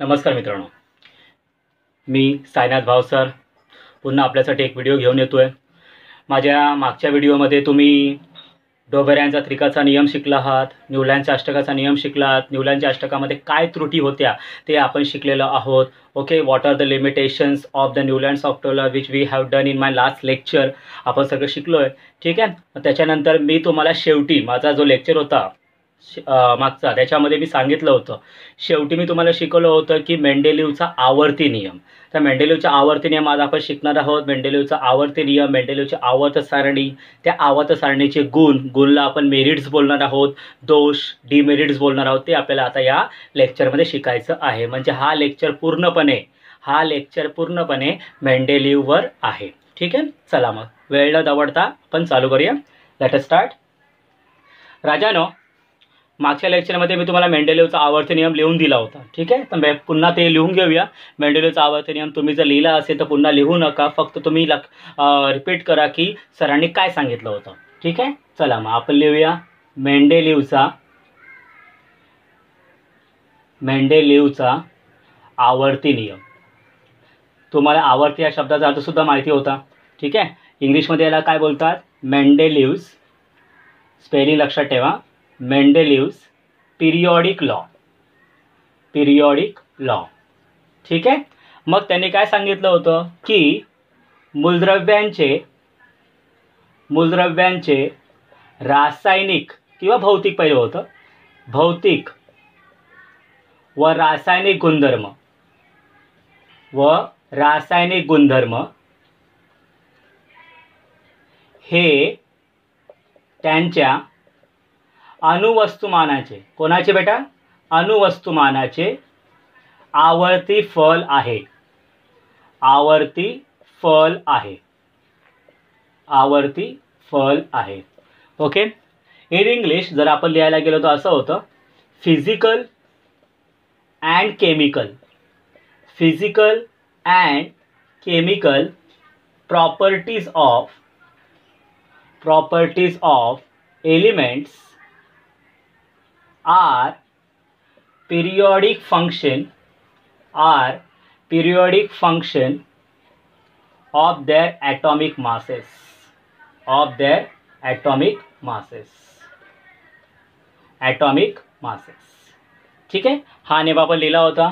नमस्कार मित्रांनो, मी साईनाथ भावसर पुन्हा आपल्यासाठी एक व्हिडिओ घेऊन येतो आहे। माझ्या मागच्या व्हिडिओमध्ये तुम्ही डोबेऱ्यांचा त्रिकाचा नियम शिकला आहात, न्यूलँडच्या अष्टकाचा नियम शिकला आहात। न्यूलँडच्या अष्टकामध्ये काय त्रुटी होत्या ते आपण शिकलेलो आहोत। Okay, what are the limitations of the Newlands ऑक्टोला which we have done in my last lecture, आपण सगळं शिकलो आहे। ठीक आहे, त्याच्यानंतर मी तुम्हाला शेवटी माझा जो लेक्चर होता मागचा त्याच्यामध्ये मी सांगितलं होतं, शेवटी मी तुम्हाला शिकवलं होतं की मेंडेलीवचा आवर्ती नियम। तर मेंडेलीवचा आवर्ती नियम आज आपण शिकणार आहोत। मेंडेलीवचा आवर्ती नियम, मेंडेलीवची आवर्त सारणी, त्या आवर्त सारणीचे गुणला आपण मेरिट्स बोलणार आहोत, दोष डिमेरिट्स बोलणार आहोत। ते आपल्याला आता या लेक्चरमध्ये शिकायचं आहे। म्हणजे हा लेक्चर पूर्णपणे मेंडेलीववर आहे। ठीक आहे, चला मग वेळ न दवडता आपण चालू करूया। Let us start. राजानो, मागच्या लेक्चरमध्ये मी तुम्हाला मेंडेलीवचा आवर्त नियम लिहून दिला होता। ठीक आहे, तर पुन्हा ते लिहून घेऊया। मेंडेलीवचा आवर्त नियम तुम्ही जर लिहिला असेल तर पुन्हा लिहू नका, फक्त तुम्ही रिपीट करा की सरांनी काय सांगितलं होतं। ठीक आहे, चला मग आपण लिहूया मेंडेलीवचा आवर्ती नियम। तुम्हाला आवर्ती या शब्दाचा अर्थ सुद्धा माहिती होता। ठीक आहे, इंग्लिशमध्ये याला काय बोलतात? मेंडेलीव्स, स्पेलिंग लक्षात ठेवा, मेंडेलीव्स पिरियॉडिक लॉ। ठीक आहे, मग त्यांनी काय सांगितलं होतं की मूलद्रव्यांचे रासायनिक किंवा भौतिक, पहिलं होतं भौतिक व रासायनिक गुणधर्म हे त्यांच्या अणुवस्तुमानाचे, कोणाचे बेटा? अणुवस्तुमानाचे आवर्ती फल आहे। ओके, इन इंग्लिश जर आपण लिहायला गेलो तर असं होतं, physical and chemical properties of elements are periodic function of their atomic masses, ठीक आहे, हा नियम आपण लिहिला होता।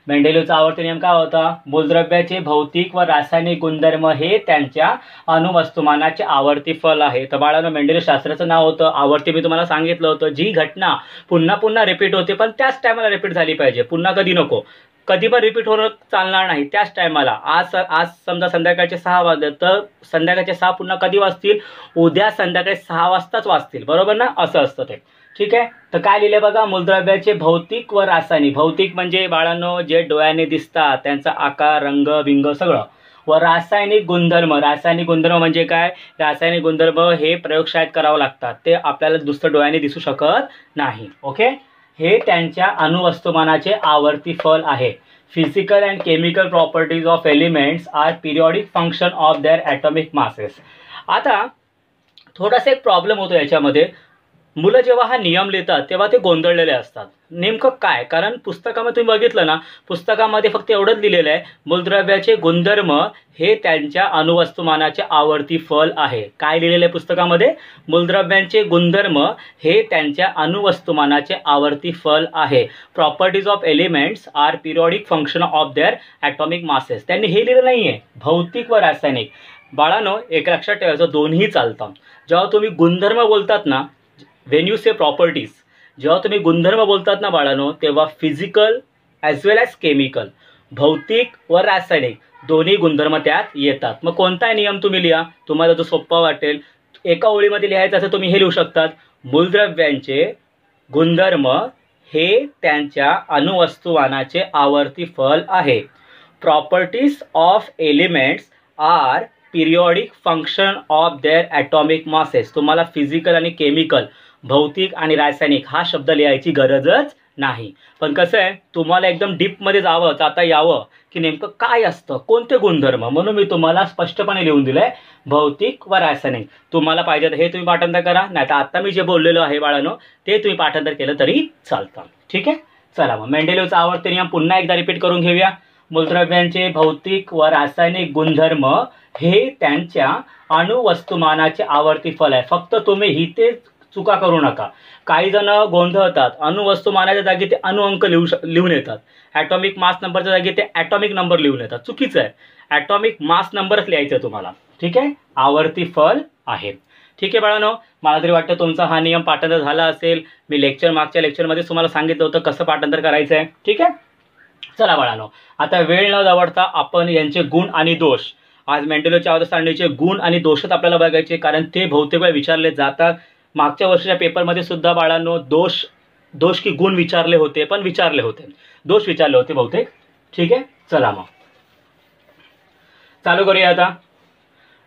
मेंडेलीवचा आवर्ती नियम काय होता? मूलद्रव्याचे भौतिक व रासायनिक गुणधर्म हे त्यांच्या अणुवस्तुमानाचे आवर्ती फल आहे। तर बाळांनो, मेंडेलीव शास्त्राचं नाव होतं आवर्ती। मी तुम्हाला सांगितलं होतं जी घटना पुन्हा पुन्हा रिपीट होते पण त्याच टायमाला रिपीट झाली पाहिजे, पुन्हा कधी नको, कधी पण रिपीट होणं चालणार नाही, त्याच टायमाला। आज समजा संध्याकाळचे 6 वाजले तर संध्याकाळचे 6 पुन्हा कधी वाजतील? उद्या संध्याकाळी 6 वाजताच वाजतील, बरोबर ना? असं असतं ते। ठीक आहे, तर काय लिहिले बघा, मूलद्रव्याचे भौतिक व रासायनिक, भौतिक म्हणजे बाळांनो जे डोळ्याने दिसतात त्यांचा आकार, रंग बिंग सगळं, व रासायनिक गुणधर्म म्हणजे काय? रासायनिक गुणधर्म हे प्रयोगशाळेत करावं लागतात, ते आपल्याला दुसरं डोळ्याने दिसू शकत नाही। ओके, हे त्यांच्या अणुवस्तुमानाचे आवर्ती फल आहे। Physical and chemical properties of elements are periodic function of their atomic masses. आता थोडासा एक प्रॉब्लेम होतो याच्यामध्ये, मुलं जेव्हा हा नियम लिहितात तेव्हा ते गोंधळलेले असतात। नेमकं काय? कारण पुस्तकामध्ये तुम्ही बघितलं ना, पुस्तकामध्ये फक्त एवढंच लिहिलेलं आहे, मूलद्रव्याचे गुणधर्म हे त्यांच्या अणुवस्तुमानाचे आवर्ती फल आहे। काय लिहिलेलं आहे पुस्तकामध्ये? मूलद्रव्यांचे गुणधर्म हे त्यांच्या अणुवस्तुमानाचे आवर्ती फल आहे। Properties of elements are periodic function of their atomic masses. त्यांनी हे लिहिलं नाही आहे भौतिक व रासायनिक। बाळांनो, एक लक्षात ठेवायचं, दोन्ही चालतात। जेव्हा तुम्ही गुणधर्म बोलतात ना, व्हेन यू से प्रॉपर्टीज, जेव्हा तुम्ही गुणधर्म बोलतात ना बाळांनो, तेव्हा फिजिकल ॲज वेल ॲज केमिकल, भौतिक व रासायनिक दोन्ही गुणधर्म त्यात येतात। मग कोणताही नियम तुम्ही लिहा, तुम्हाला जो सोपा वाटेल। एका ओळीमध्ये लिहायचं असेल तुम्ही हे लिहू शकतात, मूलद्रव्यांचे गुणधर्म हे त्यांच्या अणुवस्तुमानाचे आवर्ती फल आहे। Properties of elements are periodic function of their atomic masses. तुम्हाला फिजिकल आणि केमिकल, भौतिक आणि रासायनिक हा शब्द लिहायची गरजच नाही। पण कसं आहे, तुम्हाला एकदम डीपमध्ये जाता यावं की नेमकं काय असतं, कोणते गुणधर्म, म्हणून मी तुम्हाला स्पष्टपणे लिहून दिलंय भौतिक व रासायनिक। तुम्हाला पाहिजे तर हे तुम्ही पाठांतर करा, नाही तर आता मी जे बोललेलो आहे बाळांनो ते तुम्ही पाठांतर केलं तरी चालतं। ठीक आहे, चला मग मेंडेलिव्हचा आवडते नियम पुन्हा एकदा रिपीट करून घेऊया. मूलद्रव्यांचे भौतिक व रासायनिक गुणधर्म हे त्यांच्या अणुवस्तुमानाचे आवर्ती फल आहे. फक्त तुम्ही ही ते चुका करू नका. काही जण गोंधळतात. अणुवस्तुमानाच्या जागी ते अणुअंक लिहून येतात. ॲटॉमिक मास नंबरच्या जागी ते ॲटॉमिक नंबर लिहून येतात. चुकीचं आहे. ॲटॉमिक मास नंबरच लिहायचं तुम्हाला. ठीक आहे. आवर्ती फल आहे. ठीक आहे बाळांनो, मला तरी वाटतं तुमचा हा नियम पाठांतर झाला असेल. मी मागच्या लेक्चरमध्ये तुम्हाला सांगितलं होतं कसं पाठांतर करायचं आहे. ठीक आहे. चला बाळांनो, आता वेळ न दवडता आपण यांचे गुण आणि दोष, आज मेंडेलिव्हच्या आवर्त सारणीचे गुण आणि दोषच आपल्याला बघायचे, कारण ते बहुतेक वेळा विचारले जातात. मागच्या वर्षीच्या पेपरमध्ये सुद्धा बाळांनो दोष की गुण विचारले होते, पण विचारले होते दोष विचारले होते बहुतेक. ठीक आहे. चला मग चालू करूया. आता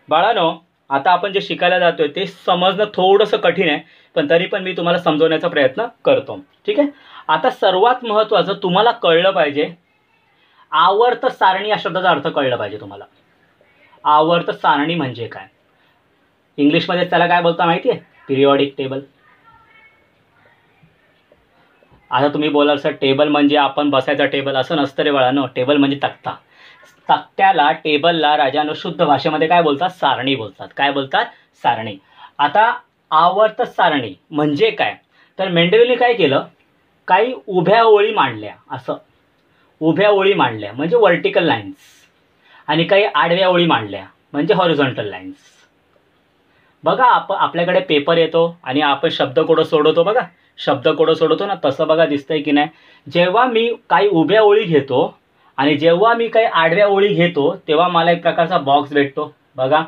बाळांनो, आता आपण जे शिकायला जातोय ते समजणं थोडंसं कठीण आहे, पण तरी पण मी तुम्हाला समजवण्याचा प्रयत्न करतो. ठीक आहे. आता सर्वात महत्त्वाचं तुम्हाला कळलं पाहिजे, आवर्त सारणी या शब्दाचा अर्थ कळला पाहिजे तुम्हाला. आवर्त सारणी म्हणजे काय? इंग्लिशमध्ये त्याला काय बोलता माहिती आहे? Periodic table. आता तुम्ही बोलाल सर टेबल म्हणजे आपण बसायचा टेबल, असं नसतं रे बाळांनो. टेबल म्हणजे तक्ता. तक्त्याला, टेबलला राजानो शुद्ध भाषेमध्ये काय बोलतात? सारणी बोलतात. काय बोलतात? सारणी. आता आवर्त सारणी म्हणजे काय? तर मेंडेलिव्हने काय केलं, काही उभ्या ओळी मांडल्या. असं उभ्या ओळी मांडल्या म्हणजे व्हर्टिकल लाईन्स, आणि काही आडव्या ओळी मांडल्या म्हणजे हॉरिझॉन्टल लाईन्स. बघा, आपल्याकडे पेपर येतो आणि आपण शब्दकोडं सोडवतो. बघा, शब्दकोडं सोडवतो ना, तसं बघा दिसतंय की नाही? जेव्हा मी काही उभ्या ओळी घेतो आणि जेव्हा मी काही आडव्या ओळी घेतो तेव्हा मला एक प्रकारचा बॉक्स भेटतो. बघा,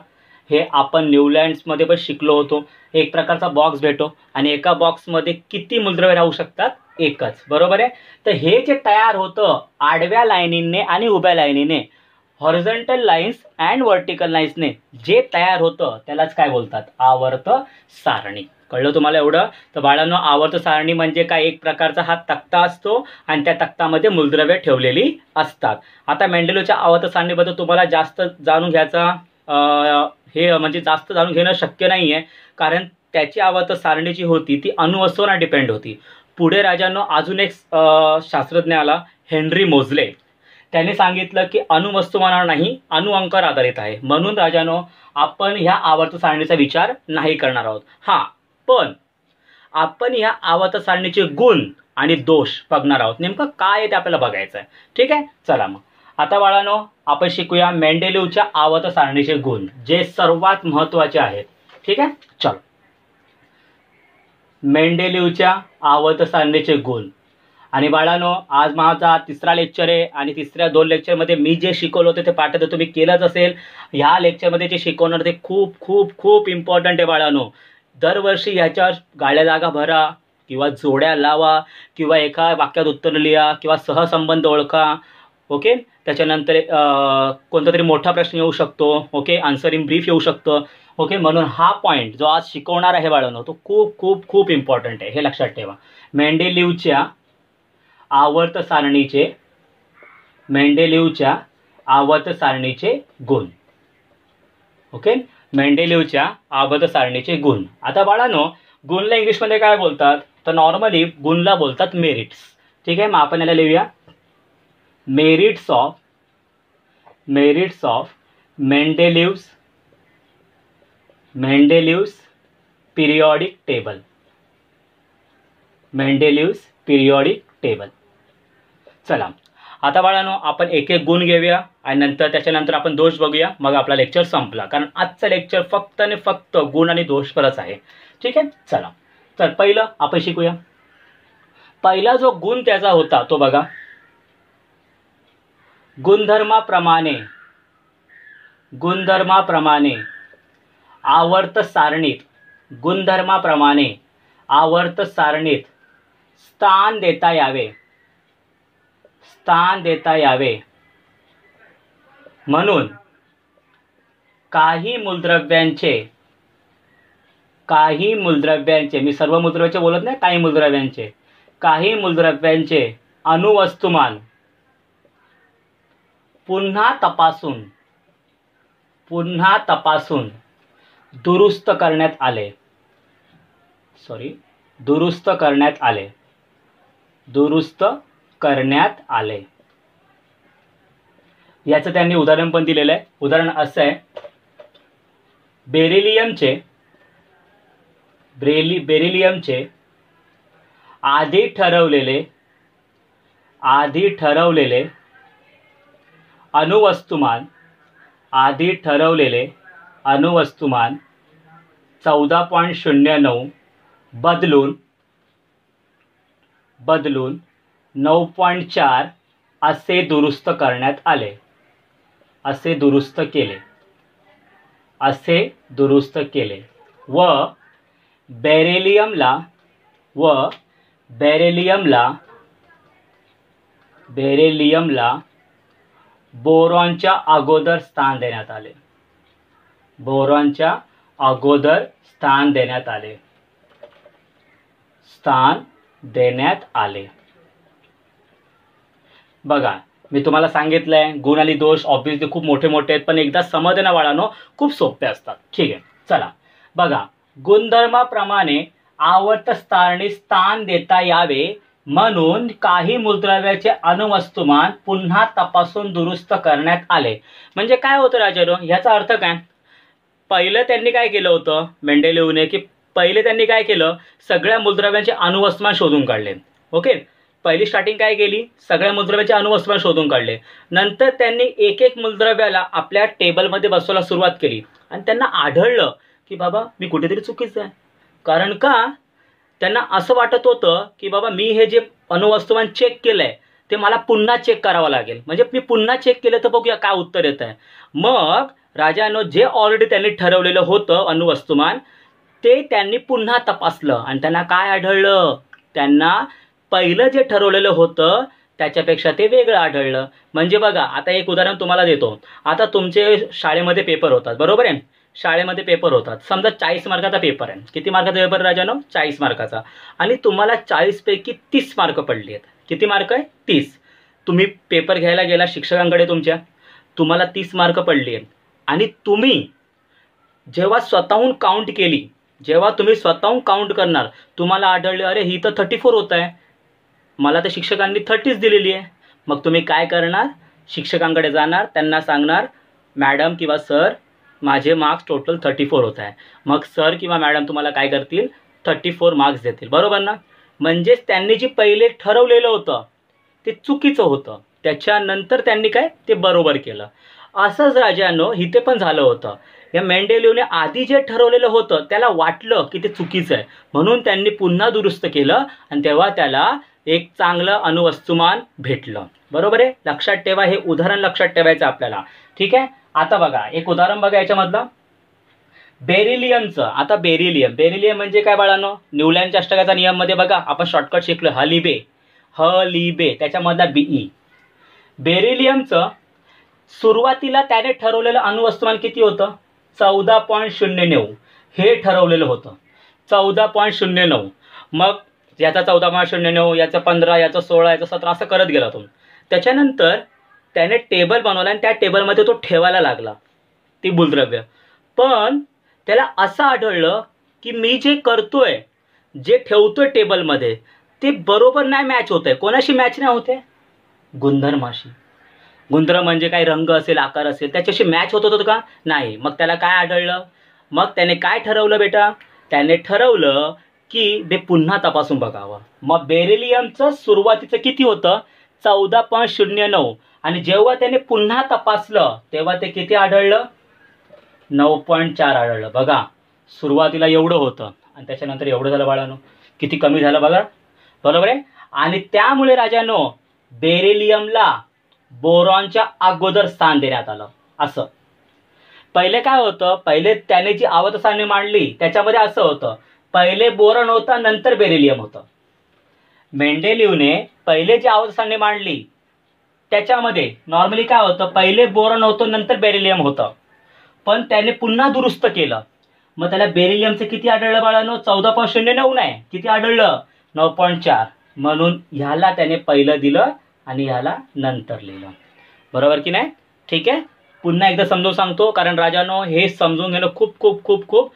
हे आपण न्यूलँड्समध्ये पण शिकलो होतो. एक प्रकारचा बॉक्स भेटतो आणि एका बॉक्समध्ये किती मूलद्रव्ये राहू शकतात? एकच. बरोबर आहे. तर हे जे तयार होतं आडव्या लाईनीने आणि उभ्या लाईनीने, हॉरिझॉन्टल लाईन्स अँड व्हर्टिकल लाईन्सने जे तयार होतं त्यालाच काय बोलतात? आवर्त सारणी. कळलं तुम्हाला एवढं? तर बाळांनो, आवर्त सारणी म्हणजे काय? एक प्रकारचा हा तक्ता असतो आणि त्या तक्तामध्ये मूलद्रव्ये ठेवलेली असतात. आता मेंडेलिव्हच्या आवर्त सारणीबद्दल तुम्हाला जास्त जाणून घ्यायचा हे म्हणजे जास्त जाणून घेणं शक्य नाही आहे, कारण त्याची आवर्त सारणी जी होती ती अणुवस्तूंवर डिपेंड होती. पुढे राजांनो अजून एक शास्त्रज्ञ आला, हेनरी मोझले. त्याने सांगितलं की अणुवस्तुमानावर नाही, अणुअंकावर आधारित आहे. म्हणून राजांनो आपण ह्या आवर्त सारणीचा विचार नाही करणार आहोत. हां, पण आपण ह्या आवर्त सारणीचे गुण आणि दोष बघणार आहोत. नेमकं काय आहे ते आपल्याला बघायचं आहे. ठीक आहे. चला मग आता बाळांनो आपण शिकूया मेंडेलिव्हच्या आवर्त सारणीचे गुण, जे सर्वात महत्त्वाचे आहेत. ठीक आहे. चलो, मेंडेलिव्हच्या आवर्त सारणीचे गुण. आणि बाळांनो, आज माझा तिसरा लेक्चर आहे आणि तिसऱ्या 2 लेक्चरमध्ये मी जे शिकवलं होतं ते पाठांतर तुम्ही केलंच असेल. ह्या लेक्चरमध्ये जे शिकवणार ते खूप खूप खूप इम्पॉर्टंट आहे बाळांनो. दरवर्षी ह्याच्यावर गाड्या जागा भरा किंवा जोड्या लावा किंवा एका वाक्यात उत्तर लिहा किंवा सहसंबंध ओळखा. ओके. त्याच्यानंतर कोणता तरी मोठा प्रश्न येऊ शकतो. ओके. आन्सर इन ब्रीफ येऊ शकतं. ओके. म्हणून हा पॉईंट जो आज शिकवणार आहे बाळांनो तो खूप खूप खूप इम्पॉर्टंट आहे, हे लक्षात ठेवा. मेंडेलिव्हच्या आवर्त सारणीचे गुण. ओके. मेंडेलिव्हच्या आवर्त सारणीचे गुण. आता बाळांनो, गुणला इंग्लिशमध्ये काय बोलतात? तर नॉर्मली गुणला बोलतात मेरिट्स. ठीक आहे. मग आपण याला लिहूया, merits of Mendeleev's periodic table. Mendeleev's periodic table. चला आता बाळांनो आपण एक एक गुण घेऊया आणि त्याच्यानंतर आपण दोष बघूया. मग आपला लेक्चर संपला, कारण आजचं लेक्चर फक्त आणि फक्त गुण आणि दोषवरच आहे. ठीक आहे. चला, तर पहिलं आपण शिकूया. पहिला जो गुण त्याचा होता तो बघा, गुणधर्माप्रमाणे आवर्त सारणीत स्थान देता यावे म्हणून काही मूलद्रव्यांचे, मी सर्व मूलद्रव्यांचे बोलत नाही, काही मूलद्रव्यांचे अणुवस्तुमान पुन्हा तपासून दुरुस्त करण्यात आले. करण्यात आले. याचं त्यांनी उदाहरण पण दिलेलं आहे. उदाहरण असं आहे, बेरिलियमचे आधी ठरवलेले अणुवस्तुमान 14.09 बदलून 9.4 असे दुरुस्त करण्यात आले. असे दुरुस्त केले व बेरिलियमला बोरॉनच्या अगोदर स्थान देण्यात आले. बघा, मी तुम्हाला सांगितलंय गुण आणि दोष ऑब्विसली खूप मोठे मोठे आहेत, पण एकदा समजले ना बाळांनो खूप सोपे असतात. ठीक आहे, चला बघा, गुणधर्माप्रमाणे आवर्त सारणी स्थान देता यावे म्हणून काही मूलद्रव्याचे अणुवस्तुमान पुन्हा तपासून दुरुस्त करण्यात आले. म्हणजे काय होतं राजानो, याचा अर्थ काय? पहिलं त्यांनी काय केलं होतं मेंडेलिव्हने, की पहिले त्यांनी काय केलं, सगळ्या मूलद्रव्यांचे अणुवस्तुमान शोधून काढले. ओके, पहिली स्टार्टिंग काय केली, सगळ्या मूलद्रव्याचे अणुवस्तुमान शोधून काढले. नंतर त्यांनी एक एक मूलद्रव्याला आपल्या टेबलमध्ये बसवायला सुरुवात केली आणि त्यांना आढळलं की बाबा मी कुठेतरी चुकीचं आहे. कारण का, त्यांना असं वाटत होतं की बाबा मी हे जे अणुवस्तुमान चेक केलंय ते मला पुन्हा चेक करावं लागेल. म्हणजे मी पुन्हा चेक केलं तर बघूया काय उत्तर येत आहे. मग राजानं जे ऑलरेडी त्यांनी ठरवलेलं होतं अणुवस्तुमान ते त्यांनी पुन्हा तपासलं आणि त्यांना काय आढळलं, त्यांना पहिलं जे ठरवलेलं होतं त्याच्यापेक्षा ते वेगळं आढळलं. म्हणजे बघा, आता एक उदाहरण तुम्हाला देतो. आता तुमचे शाळेमध्ये पेपर होतात, बरोबर आहे, शाळेमध्ये पेपर होतात. समजा 40 मार्काचा पेपर आहे. किती मार्काचा पेपर राजानो? 40 मार्काचा. आणि तुम्हाला 40 पैकी 30 मार्क पडले आहेत. किती मार्क आहे? 30. तुम्ही पेपर घ्यायला गेला शिक्षकांकडे तुमच्या, तुम्हाला 30 मार्क पडले आहेत आणि तुम्ही जेव्हा स्वतःहून काउंट करणार तुम्हाला आढळले अरे ही तर 34 होत आहे, मला तर शिक्षकांनी 30च दिलेली आहे. मग तुम्ही काय करणार, शिक्षकांकडे जाणार, त्यांना सांगणार मॅडम किंवा सर माझे मार्क्स टोटल 34 होत आहे. मग सर किंवा मॅडम तुम्हाला काय करतील, 34 मार्क्स देतील, बरोबर ना. म्हणजेच त्यांनी जे पहिले ठरवलेलं होतं ते चुकीचं होतं, त्याच्यानंतर त्यांनी काय ते बरोबर केलं. असंच राजांनो इथे पण झालं होतं. या मेंडेलिव्हने आधी जे ठरवलेलं होतं त्याला वाटलं की ते चुकीचं आहे, म्हणून त्यांनी पुन्हा दुरुस्त केलं आणि तेव्हा त्याला एक चांगलं अणुवस्तुमान भेटलं. बरोबर आहे, लक्षात ठेवा, हे उदाहरण लक्षात ठेवायचं आपल्याला. ठीक आहे, आता बघा एक उदाहरण बघा याच्यामधलं बेरिलियमचं. आता बेरिलियम म्हणजे काय बाळांनो, न्यूलँडच्या अष्टकाचा नियम मध्ये बघा आपण शॉर्टकट शिकलो हलिबे, त्याच्यामधला बीई. बेरिलियमचं सुरुवातीला त्याने ठरवलेलं अणुवस्तुमान किती होतं? 14.09 हे ठरवलेलं होतं, 14.09. मग याचा 14.09, याचा 15, याचा 16, याचा 17 असं करत गेला तो. त्याच्यानंतर त्याने टेबल बनवला आणि त्या टेबलमध्ये तो ठेवायला लागला ती मूलद्रव्य. पण त्याला असं आढळलं की मी जे करतोय, जे ठेवतोय टेबलमध्ये ते बरोबर नाही मॅच होत आहे. कोणाशी मॅच नाही होते? गुणधर्माशी. गुणधर्म म्हणजे काही रंग असेल, आकार असेल, त्याच्याशी मॅच होत होतं का? नाही. मग त्याला काय आढळलं, मग त्याने काय ठरवलं बेटा, त्याने ठरवलं की ते पुन्हा तपासून बघावं. मग बेरिलियमचं सुरुवातीचं किती होतं? 14.09 आणि जेव्हा त्याने पुन्हा तपासलं तेव्हा ते किती आढळलं? 9.4 आढळलं. बघा, सुरुवातीला एवढं होतं आणि त्याच्यानंतर एवढं झालं बाळांनो, किती कमी झालं बघा, बरोबर आहे. आणि त्यामुळे राजांनो बेरिलियमला बोरॉनच्या अगोदर स्थान देण्यात आलं. असं पहिले काय होतं, पहिले त्याने जी आवर्त सारणी मांडली त्याच्यामध्ये असं होतं, पहिले बोरॉन होतं नंतर बेरिलियम होतं. मेंडेलिव्हने पहिले जी आवर्त सारणी मांडली त्याच्यामध्ये नॉर्मली काय होतं, पहिले बोरॉन होतं नंतर बेरिलियम होतं. पण त्याने पुन्हा दुरुस्त केलं, मग त्याला बेरिलियमचं किती आढळलं बाळांनो? 14.09 नाही, किती आढळलं? 9.4. म्हणून ह्याला त्याने पहिलं दिलं आणि ह्याला नंतर लिहिलं, बरोबर की नाही? ठीक आहे, पुन्हा एकदा समजून सांगतो, कारण राजांनो हे समजून घेणं खूप खूप खूप खूप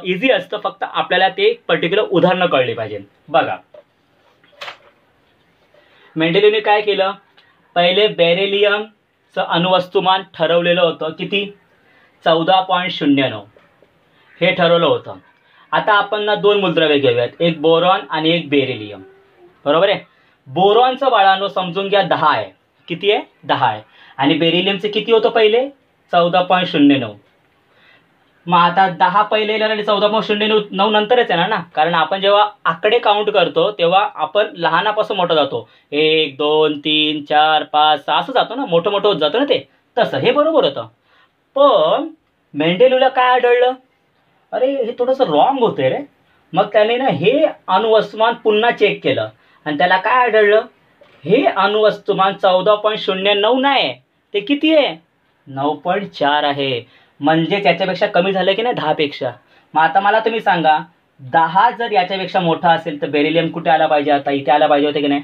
इझी असतं, फक्त आपल्याला ते पर्टिक्युलर उदाहरणं कळली पाहिजे. बघा मेंडेलिवने काय केलं, पहिले बेरिलियमचं अणुवस्तुमान ठरवलेलं होतं किती, 14.09 हे ठरवलं होतं. आता आपण ना दोन मूलद्रव्ये घेऊयात, एक बोरॉन आणि एक बेरिलियम. बरोबर आहे. बोरॉनचं बाळांनो समजून घ्या 10 आहे. किती आहे, 10 आहे. आणि बेरिलियमचं किती होतं पहिले, 14.09. मग आता 10 पहिले आणि 14.09 नंतरच येणार ना, कारण आपण जेव्हा आकडे काउंट करतो तेव्हा आपण लहानापासून मोठं जातो, 1 2 3 4 5 6 असं जातो ना, मोठं मोठं होत जातं ना ते. तसं हे बरोबर होतं. पण मेंडेलिवला काय आढळलं, अरे हे थोडंसं रॉंग होतंय रे. मग त्याने ना हे अणुवस्तुमान पुन्हा चेक केलं आणि त्याला काय आढळलं, हे अणुवस्तुमान 14.09 नाही, ते किती आहे, 9.4 आहे. म्हणजे त्याच्यापेक्षा कमी झालं की नाही 10 पेक्षा. मग आता मला तुम्ही सांगा, 10 जर याच्यापेक्षा मोठा असेल तर बेरिलियम कुठे आला पाहिजे, आता इथे आला पाहिजे होते की नाही.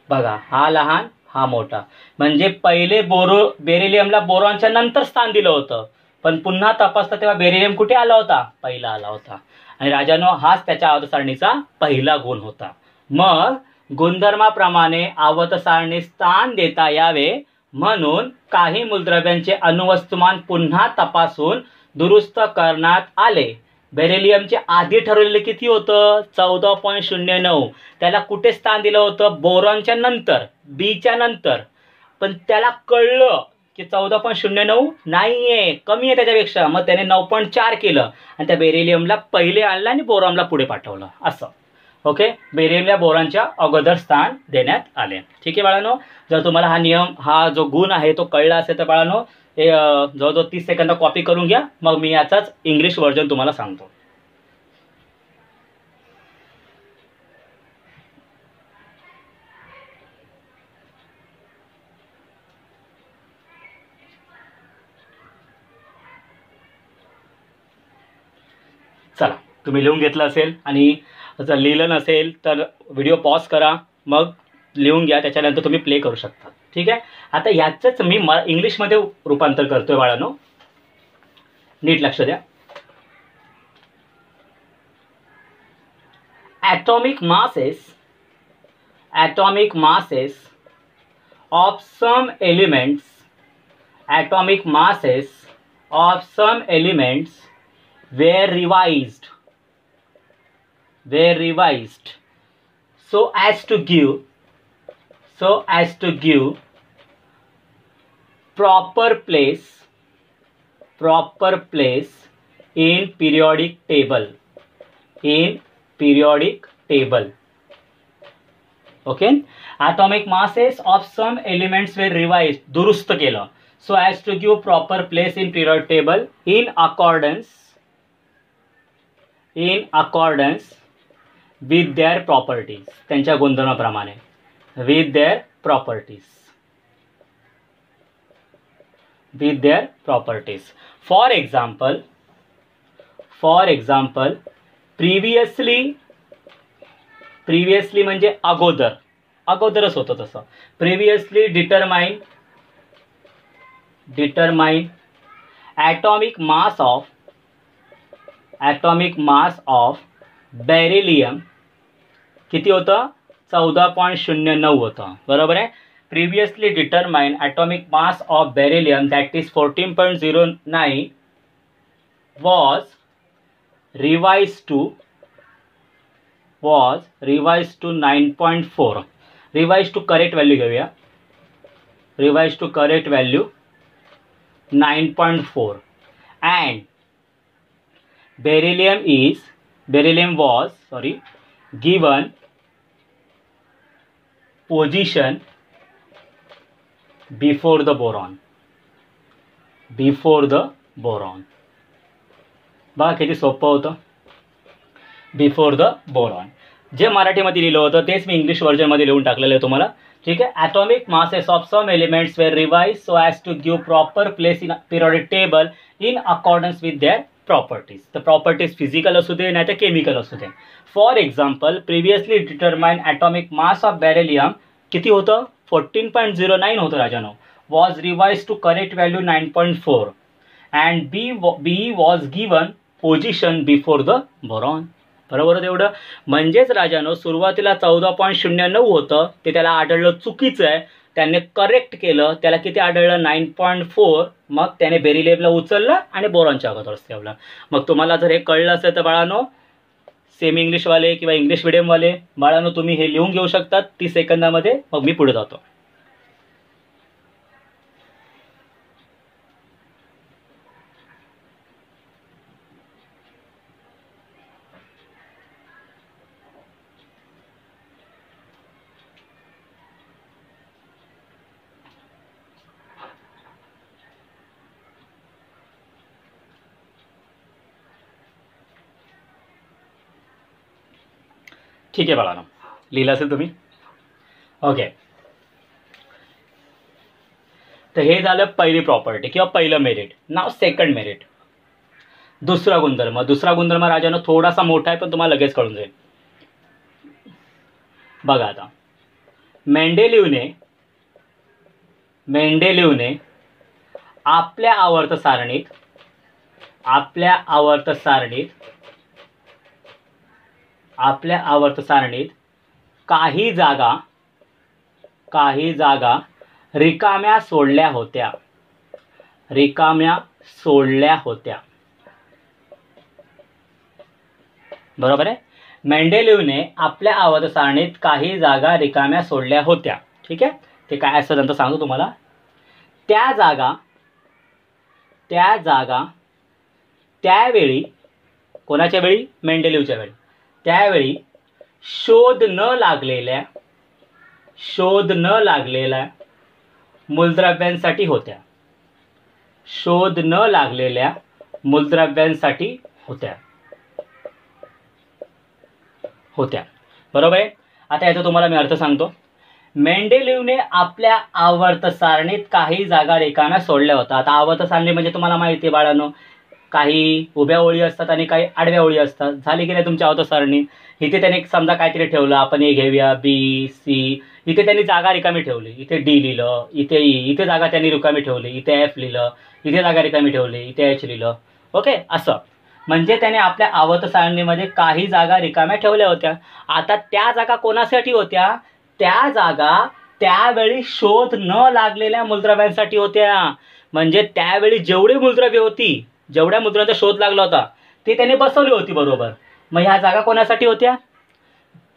बघा, हा लहान हा मोठा, म्हणजे पहिले बेरिलियमला बोरॉनच्या नंतर स्थान दिलं होतं, पण पुन्हा तपासता तेव्हा बेरिलियम कुठे आला होता, पहिला आला होता. आणि राजानो, हाच त्याच्या आवर्त सारणीचा पहिला गुण होता. मग गुणधर्माप्रमाणे आवर्त सारणी स्थान देता यावे म्हणून काही मूलद्रव्यांचे अणुवस्तुमान पुन्हा तपासून दुरुस्त करण्यात आले. बेरिलियमचे आधी ठरवलेले किती होतं, 14.09. त्याला कुठे स्थान दिलं होतं, बोरॉनच्या नंतर, बीच्या नंतर. पण त्याला कळलं की 14.09 नाहीये, कमी आहे त्याच्यापेक्षा. मग त्याने 9.4 केलं आणि त्या बेरिलियमला पहिले आणलं आणि बोरॉनला पुढे पाठवलं असं. ओके, बेरिलियमला बोरॉनच्या अगोदर स्थान देण्यात आले. ठीक आहे बाळांनो, जर तुम्हाला हा नियम, हा जो गुण आहे तो कळला असेल तर बाळांनो हे जवळजवळ 30 सेकंद कॉपी करून घ्या. मग मी याचाच इंग्लिश व्हर्जन तुम्हाला सांगतो. चला, तुम्ही लिहून घेतलं असेल आणि जर लिहिलं नसेल तर व्हिडिओ पॉज करा, मग लिहून घ्या, त्याच्यानंतर तुम्ही प्ले करू शकता. ठीक आहे. आता याचंच मी इंग्लिशमध्ये रूपांतर करतोय बाळांनो, नीट लक्ष द्या. atomic masses of some elements were revised so as to give proper place in periodic table. Okay, atomic masses of some elements were revised, दुरुस्त केलं, so as to give proper place in periodic table in accordance with their properties, त्यांच्या गुणधर्माप्रमाणे, with their properties. For example, previously म्हणजे अगोदरच होतं तसं. Previously determine atomic mass of beryllium किती होतं, 14.09 होतं. बरोबर आहे. Previously determine atomic mass of beryllium, that is 14.09, was revised to 9.4. revised to correct value घेऊया. revised to correct value 9.4. and beryllium was given position before the boron. बघा किती सोपं होतं. बिफोर द बोरॉन जे मराठीमध्ये लिहिलं होतं तेच मी इंग्लिश व्हर्जनमध्ये लिहून टाकलेलं आहे तुम्हाला. ठीक आहे. atomic masses of some elements were revised so as to give proper place in periodic table in accordance with their properties. The properties physical असू दे नाही तर केमिकल असू दे. For example, previously determine atomic mass of beryllium किती होतं, 14.09 होतं राजानो, was revised to correct value 9.4 and B was given position before the boron. बरोबर तेवढं. म्हणजेच राजानो सुरुवातीला 14.09 होतं ते त्याला आढळलं चुकीचं आहे, त्याने करेक्ट केलं, त्याला किती आढळलं 9.4. मग त्याने बेरिलियमला उचललं आणि बोरॉनच्या अगोदर ठेवलं. मग तुम्हाला जर हे कळलं असेल तर बाळांनो, सेमी इंग्लिशवाले किंवा इंग्लिश मिडियमवाले बाळांनो तुम्ही हे लिहून घेऊ शकतात 30 सेकंदामध्ये. मग मी पुढे जातो. ठीक आहे बाळांनो, लिहिलं असेल तुम्ही. ओके, तर हे झालं पहिली प्रॉपर्टी किंवा पहिलं मेरिट. नाव सेकंड मेरिट, दुसरा गुणधर्म. दुसरा गुणधर्म राजानो थोडासा मोठा आहे पण तुम्हाला लगेच कळून जाईल. बघा आता, मेंडेलिव्हने आपल्या आवर्त सारणीत काही जागा रिकाम्या सोडल्या होत्या. बरोबर आहे. मेंडेलिव्हने आपल्या आवर्त सारणीत काही जागा रिकाम्या सोडल्या होत्या. ठीक आहे, ते काय असं नंतर सांगतो तुम्हाला. त्या जागा त्यावेळी, कोणाच्या वेळी? मेंडेलिव्हच्या वेळी. त्यावेळी शोध न लागलेल्या मूलद्रव्यांसाठी होत्या. बरोबर आहे. आता याचा तुम्हाला मी अर्थ सांगतो. मेंडेलिव्हने आपल्या आवर्त सारणीत काही जागा रिकाम्या सोडल्या होत्या. आता आवर्त सारणी म्हणजे तुम्हाला माहिती आहे बाळांनो, काही उभ्या ओळी असतात आणि काही आडव्या ओळी असतात. झाली की नाही तुमची आवर्त सारणी. इथे त्याने समजा काहीतरी ठेवलं, आपण ए घेऊया, बी, सी. इथे त्यांनी जागा रिकामी ठेवली, इथे डी लिहिलं, इथे ई, इथे जागा त्यांनी रिकामी ठेवली, इथे एफ लिहिलं, इथे जागा रिकामी ठेवली, इथे एच लिहिलं. ओके, असं म्हणजे त्याने आपल्या आवर्त सारणीमध्ये काही जागा रिकाम्या ठेवल्या होत्या. आता त्या जागा कोणासाठी होत्या? त्या जागा त्यावेळी शोध न लागलेल्या मूलद्रव्यांसाठी होत्या. म्हणजे त्यावेळी जेवढी मूलद्रव्ये होती, जेवढ्या मूलद्रव्यांचा शोध लागला होता ते त्याने बसवली होती. बरोबर. मग ह्या जागा कोणासाठी होत्या?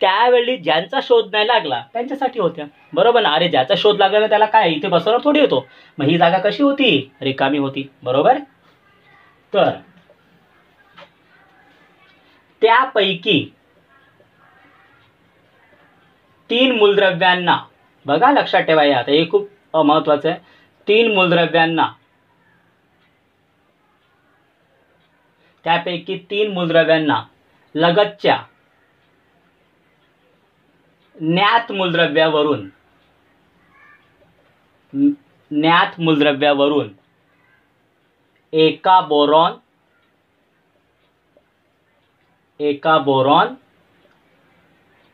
त्यावेळी ज्यांचा शोध नाही लागला त्यांच्यासाठी होत्या. बरोबर ना. अरे ज्याचा शोध लागला ना त्याला काय इथे बसवणं थोडी होतो. मग ही जागा कशी होती? रिकामी होती. बरोबर. तर त्यापैकी 3 मूलद्रव्यांना, बघा लक्षात ठेवा, आता हे खूप महत्वाचं आहे. 3 मूलद्रव्यांना, त्यापैकी 3 मूलद्रव्यांना लगतच्या ज्ञात मूलद्रव्यावरून एका बोरॉन,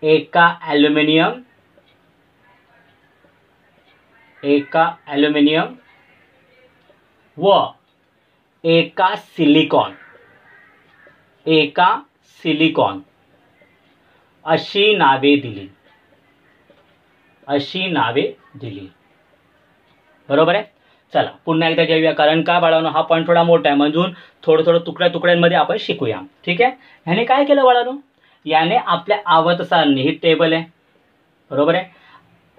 एका ॲल्युमिनियम व एका सिलिकॉन अशी नावे दिली. बरोबर आहे. चला पुन्हा एकदा घेऊया, कारण का बाळांनो हा पॉईंट थोडा मोठा आहे, म्हणून थोडं तुकड्यांमध्ये आपण शिकूया. ठीक आहे. ह्याने काय केलं बाळांनो? याने आपल्या आवर्त सारणी, ही टेबल आहे. बरोबर आहे.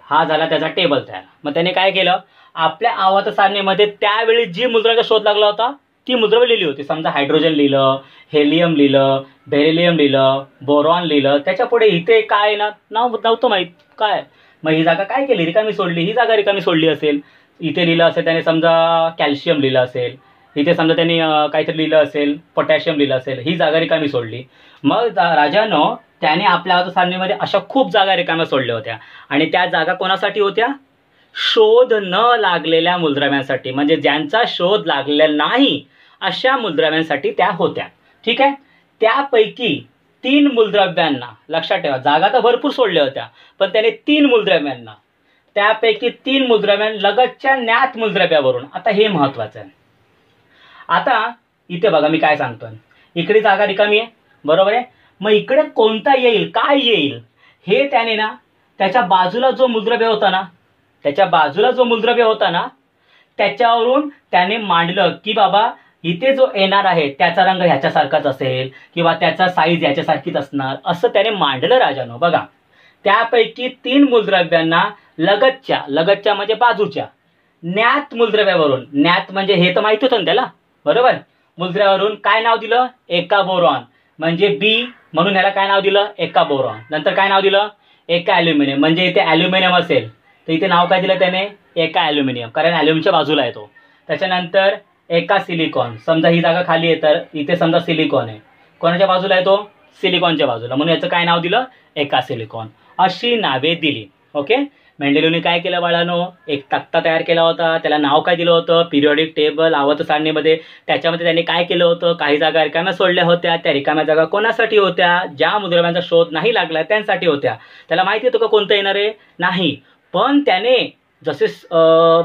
हा झाला त्याचा टेबल तयार. मग त्याने काय केलं? आपल्या आवर्त सारणीमध्ये त्यावेळी जी मूलद्रव्याचा शोध लागला होता ती मूलद्रव्ये लिहिली होती. समजा हायड्रोजन लिहिलं, हेलियम लिहिलं, बेरिलियम लिहिलं, बोरॉन लिहिलं. त्याच्या पुढे इथे काय नाव नव्हतं माहीत काय. मग ही जागा काय केली? रिकामी सोडली. ही जागा रिकामी सोडली असेल. इथे लिहिलं असेल त्याने, समजा कॅल्शियम लिहिलं असेल, इथे समजा त्यांनी काहीतरी लिहिलं असेल, पोटॅशियम लिहिलं असेल, ही जागा रिकामी सोडली. मग राजानं त्याने आपल्या आवर्त सारणीमध्ये अशा खूप जागा रिकाम्या सोडल्या होत्या आणि त्या जागा कोणासाठी होत्या? शोध न लागलेल्या मूलद्रव्यांसाठी. म्हणजे ज्यांचा शोध लागलेला नाही अशा मूलद्रव्यांसाठी त्या होत्या. ठीक आहे. त्यापैकी 3 मूलद्रव्यांना, लक्षात ठेवा जागा तर भरपूर सोडल्या होत्या, पण त्याने 3 मूलद्रव्यांना, त्यापैकी 3 मूलद्रव्यांना लगतच्या ज्ञात मूलद्रव्यावरून. आता हे महत्वाचं आहे. आता इथे बघा मी काय सांगतोय, इकडे जागा रिकामी आहे. बरोबर आहे. मग इकडे कोणता येईल, काय येईल, हे त्याने ना त्याच्या बाजूला जो मूलद्रव्य होता ना, त्याच्यावरून त्याने मांडलं की बाबा इथे जो येणार आहे त्याचा रंग ह्याच्यासारखाच असेल किंवा त्याचा साईज ह्याच्यासारखीच असणार, असं त्याने मांडलं राजानो. बघा, त्यापैकी 3 मूलद्रव्यांना लगतच्या म्हणजे बाजूच्या ज्ञात मूलद्रव्यावरून, ज्ञात म्हणजे हे तर माहिती होतं ना त्याला, बरोबर, मूलद्रव्यावरून काय नाव दिलं, एका बोरॉन, म्हणजे बी, म्हणून ह्याला काय नाव दिलं, एका बोरॉन. नंतर काय नाव दिलं, एका ॲल्युमिनियम, म्हणजे इथे ॲल्युमिनियम असेल तर इथे नाव काय दिलं त्याने, एका ॲल्युमिनियम, कारण ॲल्युमिनियमच्या बाजूला आहे तो. त्याच्यानंतर एका सिलिकॉन, समजा ही जागा खाली आहे तर इथे समजा सिलिकॉन आहे, कोणाच्या बाजूला आहे तो, सिलिकॉनच्या बाजूला, म्हणून याचं काय नाव दिलं, एका सिलिकॉन. अशी नावे दिली. ओके. मेंडेलिव्हने काय केलं बाळांनो, एक तक्ता तयार केला होता, त्याला नाव काय दिलं होतं, पिरियॉडिक टेबल, आवर्त सारणीमध्ये. त्याच्यामध्ये त्यांनी काय केलं होतं, काही जागा रिकाम्या सोडल्या होत्या. त्या रिकाम्या जागा कोणासाठी होत्या, ज्या मूलद्रव्यांचा शोध नाही लागला त्यांसाठी होत्या. त्याला माहिती होतं का कोणतं येणार आहे, नाही, पण त्याने जसे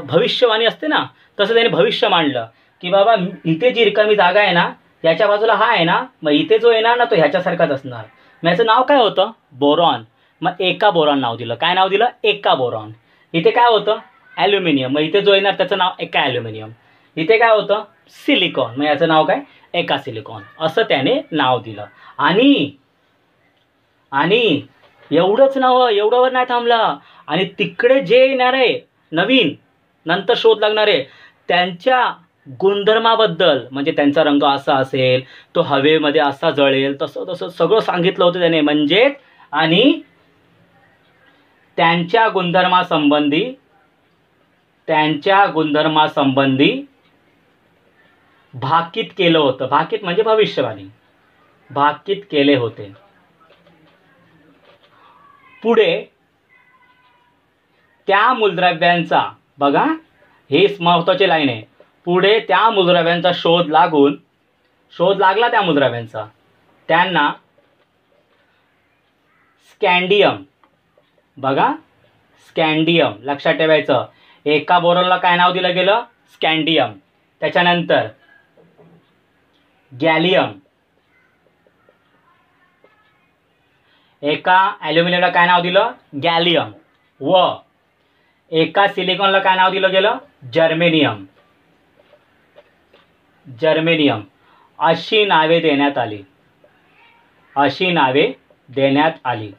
भविष्यवाणी असते ना, तसं त्याने भविष्य मांडलं की बाबा इथे जी रिकामी जागा आहे ना, याच्या बाजूला हा आहे ना, मग इथे जो येणार ना तो ह्याच्यासारखाच असणार. मग याचं नाव काय होतं, बोरॉन. मग एका बोरॉन नाव दिलं. काय नाव दिलं, एका बोरॉन. इथे काय होतं, ॲल्युमिनियम, मग इथे जो येणार त्याचं नाव एका ॲल्युमिनियम. इथे काय होतं, सिलिकॉन, मग याचं नाव काय, एका सिलिकॉन, असं त्याने नाव दिलं. आणि एवढंच नाव, एवढ्यावर नाही थांबला, आणि तिकडे जे येणार आहे नवीन नंतर शोध लागणार आहे त्यांच्या गुणधर्माबद्दल, म्हणजे त्यांचा रंग असा असेल, तो हवेमध्ये असा जळेल, तसं सगळं सांगितलं होतं त्याने. म्हणजे आणि त्यांच्या गुणधर्मासंबंधी भाकीत केलं होतं. भाकीत म्हणजे भविष्यवाणी, भाकीत केले होते. पुढे त्या मूलद्रव्यांचा, बघा हे महत्त्वाची लाईन आहे, पुढे त्या मूलद्रव्यांचा शोध लागला त्या मूलद्रव्यांचा, त्यांना स्कँडियम, बघा स्कँडियम लक्षात ठेवायचं. एका बोरॉनला काय नाव दिलं गेलं, स्कँडियम. त्याच्यानंतर गॅलियम, एका ॲल्युमिनियमला काय नाव दिलं, गॅलियम. व एका सिलिकॉनला काय नाव दिलं गेलं, जर्मेनियम. अशी नावे देण्यात आली.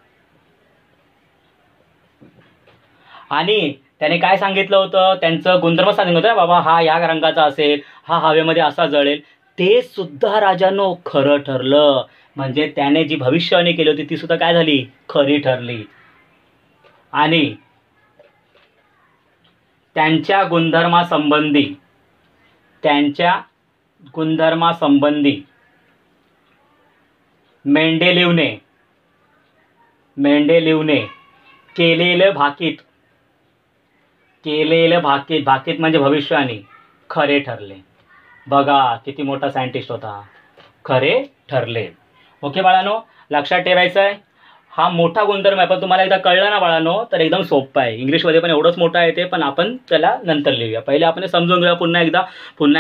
आणि त्याने काय सांगितलं होतं, त्यांचं गुणधर्म सांगितलं होतं, बाबा हा या रंगाचा असेल, हा हवेमध्ये असा जळेल. ते सुद्धा राजांनो खरं ठरलं. म्हणजे त्याने जी भविष्यवाणी केली होती ती सुद्धा काय झाली, खरी ठरली. आणि त्यांच्या गुणधर्मासंबंधी मेंडेलिव्हने केलेलं भाकीत म्हणजे भविष्यवाणी खरे ठरले. बघा किती मोठा सायंटिस्ट होता, खरे ठरले. ओके बाळांनो, लक्षात ठेवायचं आहे. हा मोठा गुणधर्म आहे, पण तुम्हाला एकदा कळलं ना बाळांनो तर एकदम सोपं आहे. इंग्लिशमध्ये पण एवढंच मोठं आहे ते, पण आपण त्याला नंतर लिहूया. पहिले आपण समजून घेऊया पुन्हा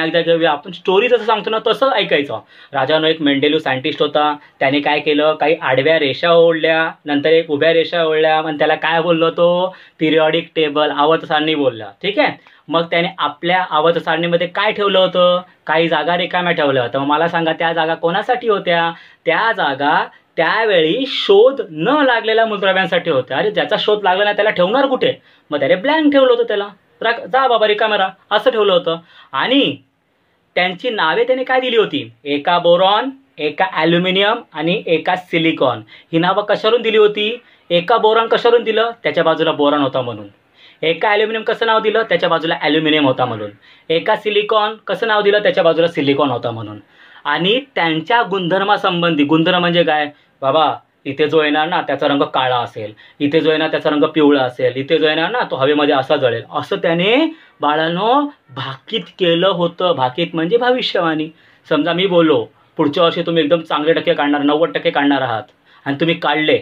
एकदा घेऊया. आपण स्टोरी जसं सांगतो ना तसं ऐकायचं. राजानो एक मेंडेलिव्ह सायंटिस्ट होता. त्याने काय केलं, काही आडव्या रेषा ओढल्या, नंतर एक उभ्या रेषा ओढल्या, मग त्याला काय बोललो तो, पिरियॉडिक टेबल, आवर्त सारणी बोलला. ठीक आहे. मग त्याने आपल्या आवर्त सारणीमध्ये काय ठेवलं होतं, काही जागा रिकाम्या ठेवल्या होत्या. मग मला सांगा त्या जागा कोणासाठी होत्या, त्या जागा त्यावेळी शोध न लागलेल्या मूलद्रव्यांसाठी होत्या. अरे ज्याचा शोध लागला नाही त्याला ठेवणार कुठे, मग त्याने ब्लँक ठेवलं होतं, त्याला जा बाबा रिकाम्या राहा असं ठेवलं होतं. आणि त्यांची नावे त्याने काय दिली होती, एका बोरॉन, एका ॲल्युमिनियम आणि एका सिलिकॉन. ही नावं कशावरून दिली होती, एका बोरॉन कशावरून दिलं, त्याच्या बाजूला बोरॉन होता म्हणून. एका ॲल्युमिनियम कसं नाव दिलं, त्याच्या बाजूला ॲल्युमिनियम होता म्हणून. एका सिलिकॉन कसं नाव दिलं, त्याच्या बाजूला सिलिकॉन होता म्हणून. आणि त्यांच्या गुणधर्मासंबंधी, गुणधर्म म्हणजे काय बाबा, इथे जो येणार ना त्याचा रंग काळा असेल, इथे जो येणार त्याचा रंग पिवळा असेल, इथे जो येणार ना तो हवेमध्ये असा जळेल, असं त्याने बाळांनो भाकीत केलं होतं. भाकीत म्हणजे भविष्यवाणी. समजा मी बोललो पुढच्या वर्षी तुम्ही एकदम चांगले टक्के काढणार, 90% काढणार आहात, आणि तुम्ही काढले,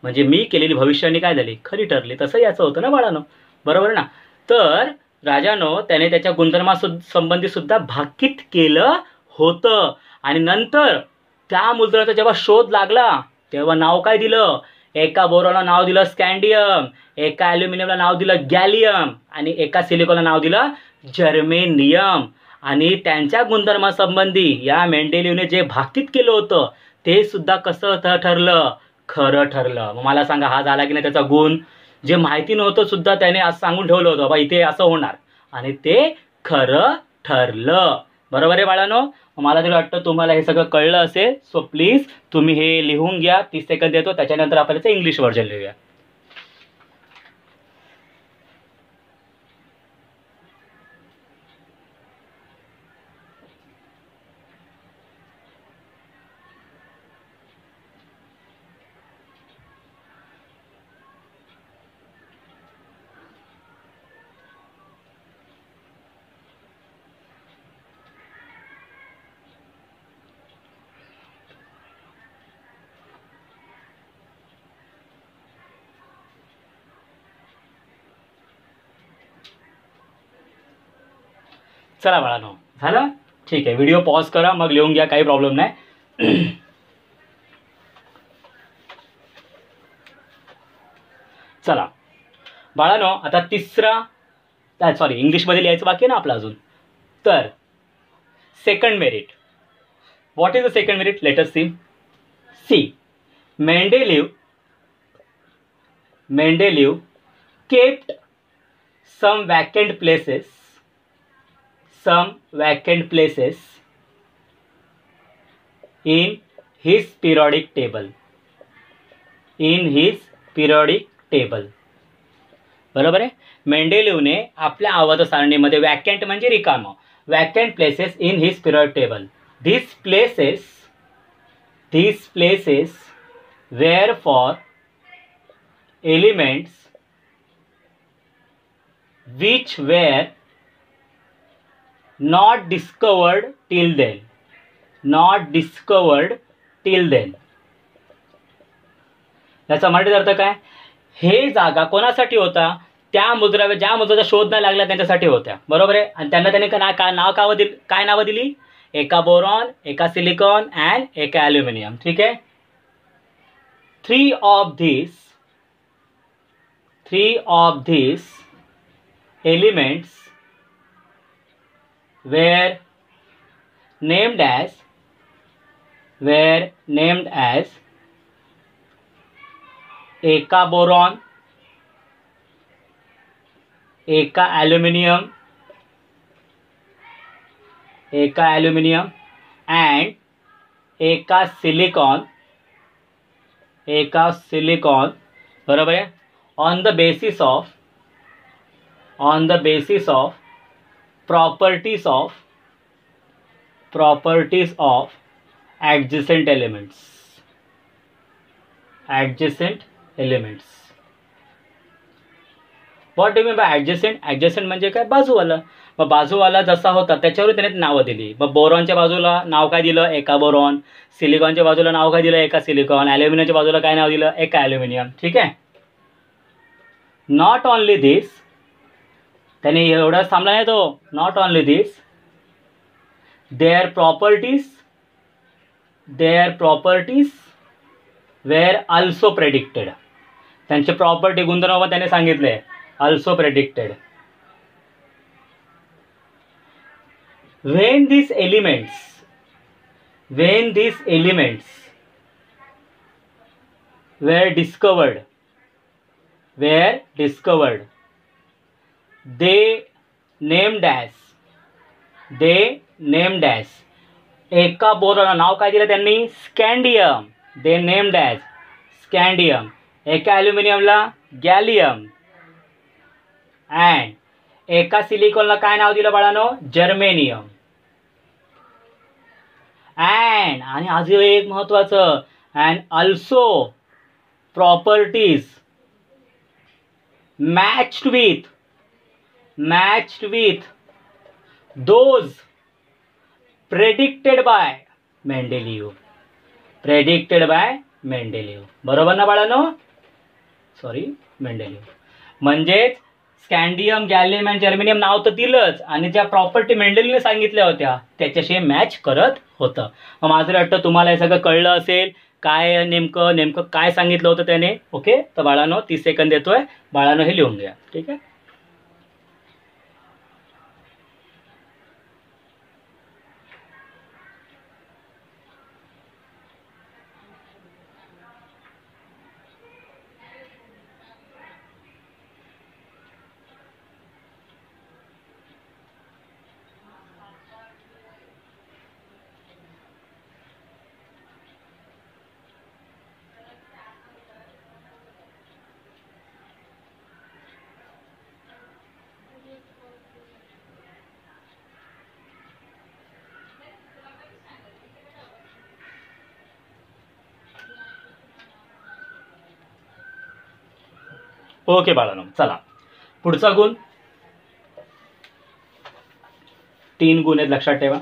म्हणजे मी केलेली भविष्यवाणी काय झाली, खरी ठरली. तसं याचं होतं ना बाळांनो, बरोबर ना. तर राजानो त्याने त्याच्या गुणधर्मासंबंधी सुद्धा भाकीत केलं होतं. आणि नंतर त्या मूलद्रव्याचा जेव्हा शोध लागला तेव्हा नाव काय दिलं, एका बोरॉनला नाव दिलं स्कॅन्डियम, एका ॲल्युमिनियमला नाव दिलं गॅलियम आणि एका सिलिकॉनला नाव दिलं जर्मेनियम. आणि त्यांच्या गुणधर्मासंबंधी या मेंडेलिव्हने जे भाकीत केलं होतं ते सुद्धा कसं ठरलं, खरं ठरलं. मग मला सांगा, हा झाला की नाही त्याचा गुण. जे माहिती नव्हतं सुद्धा त्याने असं सांगून ठेवलं होतं, बाबा इथे असं होणार, आणि ते खरं ठरलं. बरोबर आहे बाळांनो. मला तरी वाटतं तुम्हाला हे सगळं कळलं असेल. सो प्लीज तुम्ही हे लिहून घ्या. 30 सेकंद देतो, त्याच्यानंतर आपण याचं इंग्लिश व्हर्जन लिहूया. चला बाळांनो, झालं? ठीक आहे, व्हिडिओ पॉज करा, मग लिहून घ्या, काही प्रॉब्लेम नाही. चला बाळांनो, आता तिसरा सॉरी इंग्लिशमध्ये लिहायचं बाकी आहे ना आपलं अजून. तर second merit. What is the second merit? Let us see. Mendeleev kept some vacant places in his periodic table. बरोबर आहे. मेंडेलिव्हने आपल्या आवर्त सारणीमध्ये वॅकंट म्हणजे रिकामं, vacant places in his period table. These places were for elements which were not discovered till then. याचा मराठीत अर्थ काय? हे जागा कोणासाठी होता? त्या मुद्रा, ज्या मुद्राचा शोध नाही लागला त्यांच्यासाठी होत्या. बरोबर आहे. आणि त्यांना त्याने काय नावं दिली? एका बोरॉन, एका सिलिकॉन अँड एका ॲल्युमिनियम. ठीक आहे. Three of these elements were named as एका बोरॉन, एका ॲल्युमिनियम अँड एका सिलिकॉन. बरोबर आहे. On the basis of properties of adjacent elements. What do mean by adjacent? Adjacent म्हणजे काय? बाजूवाला. मग बाजूवाला जसा होता त्याच्यावर त्याने नावं दिली. मग बोरॉनच्या बाजूला नाव काय दिलं? एका बोरॉन. सिलिकॉनच्या बाजूला नाव काय दिलं? एका सिलिकॉन. ॲल्युमिनियमच्या बाजूला काय नाव दिलं? एका ॲल्युमिनियम. ठीक आहे. नॉट ओनली दिस, त्याने एवढाच थांबला नाही तो. Not only this, their properties were also predicted. त्यांचे प्रॉपर्टी गुणधर्म त्याने सांगितले. Also predicted. When these elements were discovered, they named as एका बोरॉनला नाव काय दिलं त्यांनी? स्कॅन्डियम. they named as स्कॅन्डियम. एका ॲल्युमिनियमला गॅलियम अँड एका सिलिकॉनला काय नाव दिलं बाळांनो? जर्मेनियम. आणि अजून एक महत्वाचं, and also properties matched with those predicted by Mendeleev. बरोबर ना बाळांनो? Sorry, Mendeleev. म्हणजेच स्कॅन्डियम, गॅलियम आणि जर्मेनियम नाव तर दिलंच, आणि ज्या प्रॉपर्टी मेंडेलिव्हने सांगितल्या होत्या त्याच्याशी मॅच करत होतं. मग माझं वाटतं तुम्हाला हे सगळं कळलं असेल. काय नेमकं नेमकं काय सांगितलं होतं त्याने. ओके, तर बाळांनो 30 सेकंद देतोय, बाळांनो हे लिहून घ्या. ठीक आहे. ओके बाळांनो, चला पुढचा गुण. 3 गुण आहेत, लक्षात ठेवा.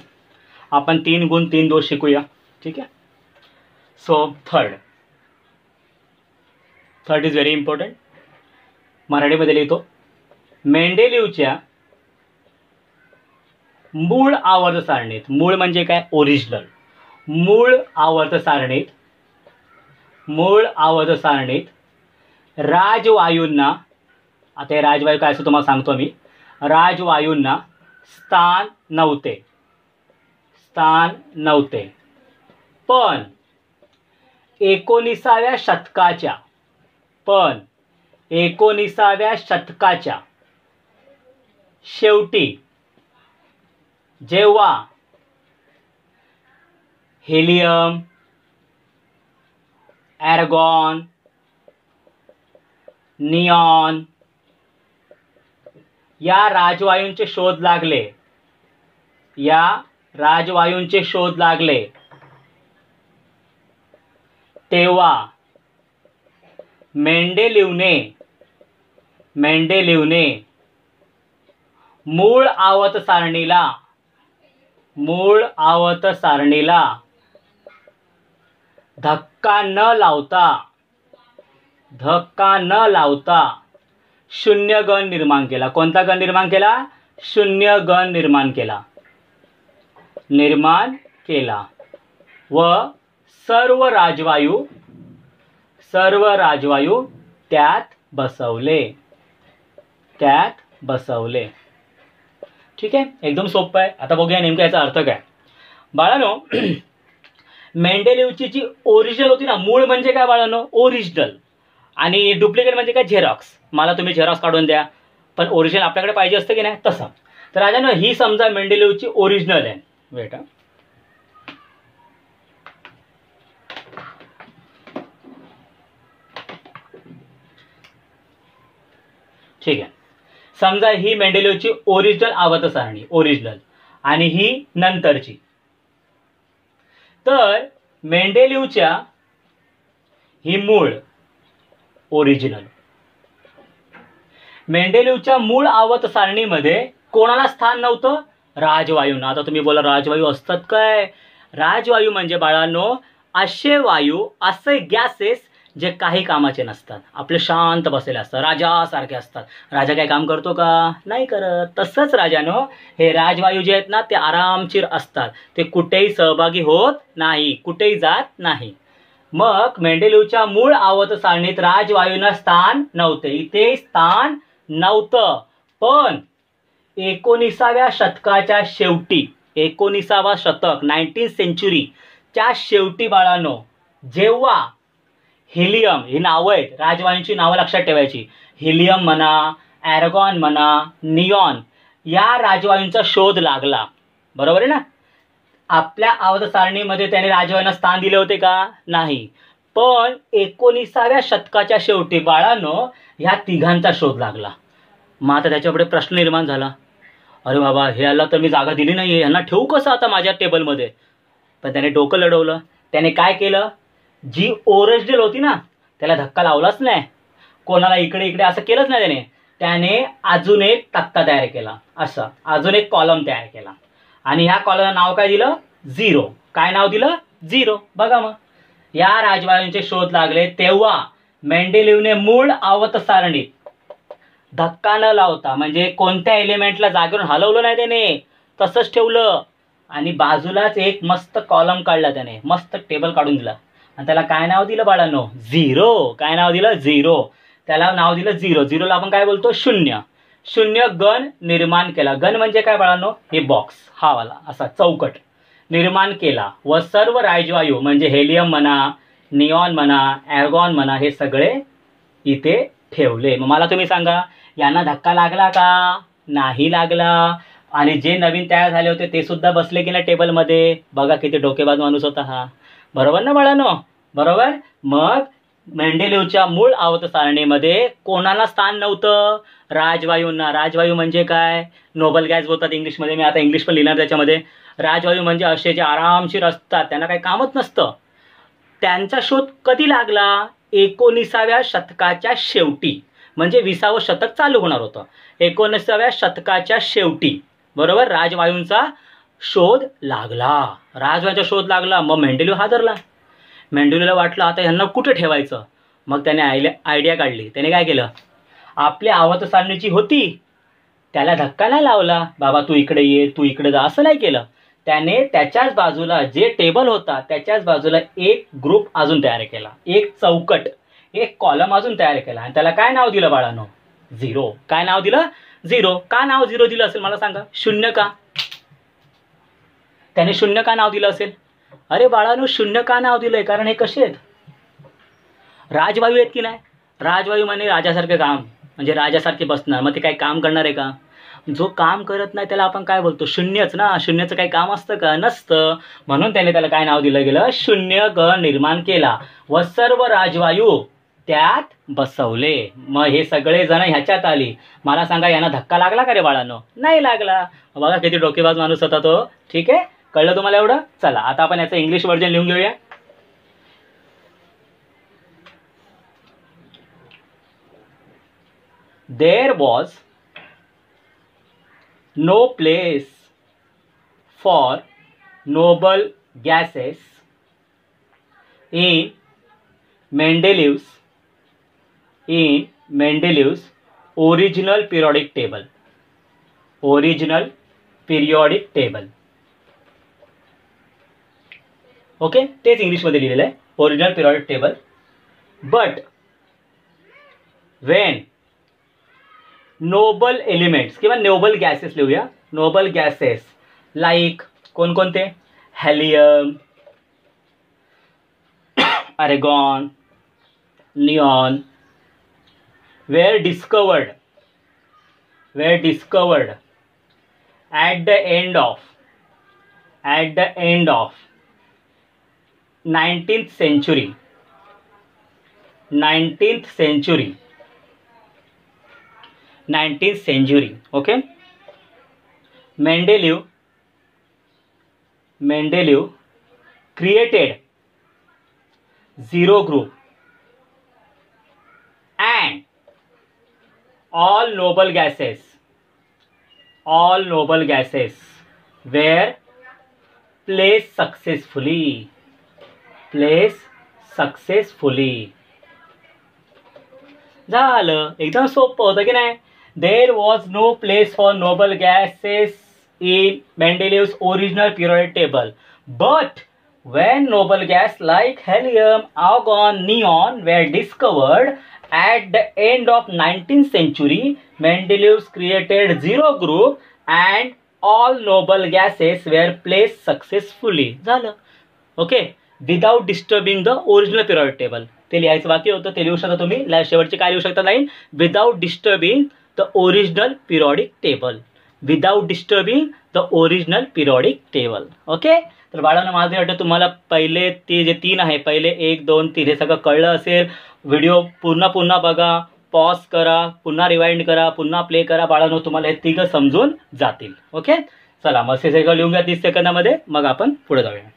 आपण 3 गुण 3 दोष शिकूया. ठीक आहे. So third is very important. मराठीमध्ये लिहितो. मेंडेलिव्हच्या मूळ आवर्त सारणीत, मूळ म्हणजे काय, ओरिजिनल, मूळ आवर्त सारणीत राजवायूंना, आता हे राजवायू काय असं तुम्हाला सांगतो मी, राजवायूंना स्थान नव्हते. पण 19व्या शतकाच्या शेवटी जेव्हा हेलियम, ॲर्गॉन, निऑन या राजवायूंचे शोध लागले, तेव्हा मेंडेलिव्हने मूळ आवर्त सारणीला धक्का न लावता शून्य गण निर्माण केला. कोणता गण निर्माण केला? शून्य गण निर्माण केला व सर्व राजवायू त्यात बसवले. ठीक आहे, एकदम सोपं आहे. आता बघूया नेमका याचा अर्थ काय. बाळांनो, मेंडेलिव्हची जी ओरिजिनल होती ना, मूळ म्हणजे काय बाळांनो, ओरिजिनल, आणि डुप्लिकेट म्हणजे काय, झेरॉक्स. मला तुम्ही झेरॉक्स काढून द्या, पण ओरिजिनल आपल्याकडे पाहिजे असतं की नाही, तसं. तर राजांनो, ही समजा मेंडेलिव्हची ओरिजिनल आहे. वेट, ठीक आहे. समजा ही मेंडेलिव्हची ओरिजिनल आवर्त सारणी, ओरिजिनल, आणि ही नंतरची. तर मेंडेलिव्हच्या ही मूळ, ओरिजिनल, मेंडेलिव्हच्या मूळ आवर्त सारणीमध्ये कोणाला स्थान नव्हतं? राजवायूंना. आता तुम्ही बोला राजवायू असतात काय? राजवायू म्हणजे बाळांनो असे वायू, असे गॅसेस जे काही कामाचे नसतात, आपले शांत बसलेले असतात, राजासारखे असतात. राजा काय काम करतो का? नाही करत. तसंच राजानो हे राजवायू जे आहेत ना, ते आरामशीर असतात, ते कुठेही सहभागी होत नाही, कुठेही जात नाही. मग मेंडेलिव्हच्या मूळ आवर्त सारणीत राजवायूंना स्थान नव्हते, इथे स्थान नव्हतं. पण 19व्या शतकाच्या शेवटी, 19वा शतक, 19th सेंचुरीच्या शेवटी बाळांनो, जेव्हा हेलियम, ही नावं आहेत, राजवायूंची नावं लक्षात ठेवायची, हेलियम म्हणा, ॲर्गॉन म्हणा, निऑन, या राजवायूंचा शोध लागला. बरोबर आहे ना? आपल्या आवर्त सारणीमध्ये त्याने राजवायूंना स्थान दिले होते का? नाही. पण 19व्या शतकाच्या शेवटी बाळांनो ह्या तिघांचा शोध लागला. मग आता त्याच्यापुढे प्रश्न निर्माण झाला, अरे बाबा ह्याला तर मी जागा दिली नाही आहे, यांना ठेवू कसं आता माझ्या टेबलमध्ये? पण त्याने डोकं लढवलं. त्याने काय केलं? जी ओरिजिनल होती ना, त्याला धक्का लावलाच नाही, कोणाला इकडे इकडे असं केलंच नाही. त्याने अजून एक तक्ता तयार केला, असं अजून एक कॉलम तयार केला, आणि ह्या कॉलमला नाव काय दिलं? 0. काय नाव दिलं? 0. बघा, मग या राजवायूंचे शोध लागले तेव्हा मेंडेलिव्हने मूळ आवर्त सारणीत धक्का न लावता, म्हणजे कोणत्या एलिमेंटला जागेवरून हलवलं नाही त्याने, तसंच ठेवलं, आणि बाजूलाच एक मस्त कॉलम काढला त्याने, मस्त टेबल काढून दिला, आणि त्याला काय नाव दिलं बाळांनो? झिरो. काय नाव दिलं? झिरो. त्याला नाव दिलं झिरो. झिरोला आपण काय बोलतो? शून्य. शून्य गण निर्माण केला. गण म्हणजे काय बाळांनो? हे बॉक्स, हा वाला असा चौकट निर्माण केला व सर्व राजवायू म्हणजे हेलियम म्हणा, निऑन म्हणा, ॲर्गॉन म्हणा, हे सगळे इथे ठेवले. मग मला तुम्ही सांगा, यांना धक्का लागला का? नाही लागला. आणि जे नवीन तयार झाले होते ते सुद्धा बसले की नाही टेबलमध्ये? बघा किती डोकेबाज माणूस होता हा. बरोबर ना बाळांनो? बरोबर. मग मेंडेलिव्हच्या मूळ आवर्त सारणीमध्ये कोणाला स्थान नव्हतं? राजवायूंना. राजवायू म्हणजे काय? नोबल गॅस बोलतात इंग्लिशमध्ये. मी आता इंग्लिश पण लिहिणार त्याच्यामध्ये. राजवायू म्हणजे असे जे आरामशीर असतात, त्यांना काही कामच नसतं. त्यांचा शोध कधी लागला? 19व्या शतकाच्या शेवटी. म्हणजे 20वं शतक चालू होणार होतं. 19व्या शतकाच्या शेवटी बरोबर राजवायूंचा शोध लागला. राजवायूंचा शोध लागला. मग मेंडेलिव्ह हादरला. मेंडेलिव्हला वाटलं आता ह्यांना कुठे ठेवायचं. मग त्याने आयडिया काढली. त्याने काय केलं? आपली आवर्त सारणीची होती त्याला धक्का नाही लावला. बाबा तू इकडे ये, तू इकडे जा, असं नाही केलं. त्याने त्याच्याच बाजूला जे टेबल होता त्याच्याच बाजूला एक ग्रुप अजून तयार केला. एक चौकट, एक कॉलम अजून तयार केला. आणि त्याला काय नाव दिलं बाळांनो? झिरो. काय नाव दिलं? झिरो. का नाव झिरो दिलं असेल मला सांगा? शून्य का? त्याने शून्य का नाव दिलं असेल? अरे बाळांनो, शून्य का नाव दिलंय? कारण हे कसे आहेत? राजवायू आहेत की नाही? राजवायू म्हणजे राजासारखे काम, म्हणजे राजासारखे बसणार. मग ते काही काम करणार आहे का? जो काम करत नाही त्याला आपण काय बोलतो? शून्यच ना. शून्याचं काही काम असतं का? नसतं. म्हणून त्याने त्याला काय नाव दिलं गेलं? शून्य गण निर्माण केला व सर्व राजवायू त्यात बसवले. मग हे सगळे जण ह्याच्यात आली. मला सांगा, यांना धक्का लागला का रे बाळांनो? नाही लागला. बघा किती डोकेबाज माणूस होता तो. ठीक आहे, कळलं तुम्हाला एवढं? चला आता आपण याचं इंग्लिश व्हर्जन लिहून घेऊया. There was no place for noble gases in Mendeleev's original periodic table. Original periodic table. Okay, तेच इंग्लिशमध्ये लिहिलेलं आहे. Original periodic table. But when noble elements किंवा नोबल गॅसेस लिहूया. नोबल गॅसेस लाईक कोणकोणते? Helium, argon, neon were discovered at the end of 19th century. 19th century. Okay. Mendeleev created zero group and all noble gases were placed successfully. झालं. एकदम सोपं होतं की नाही? There was no place for noble gases in Mendeleev's original periodic table. But when noble gas like helium, argon, neon were discovered at the end of 19th century, Mendeleev created zero group and all noble gases were placed successfully. झालं. Okay. Without disturbing the original periodic table. ते लिहायचं बाकी होतं, ते लिहू शकता तुम्ही. शेवटचे काय लिहू शकता line? Without disturbing the original periodic table. Without disturbing the original periodic table. Okay. तर बाळांनो, माझं वाटतं तुम्हाला पहिले ते जे 3 आहे, पहिले 1, 2, 3 हे सगळं कळलं असेल. व्हिडिओ पुन्हा बघा, पॉज करा, पुन्हा रिवाइंड करा, पुन्हा प्ले करा. बाळांनो, तुम्हाला हे तिघं समजून जातील. ओके. चला मग हे सगळं लिहून घ्या 30 सेकंदामध्ये. मग आपण पुढे जाऊया.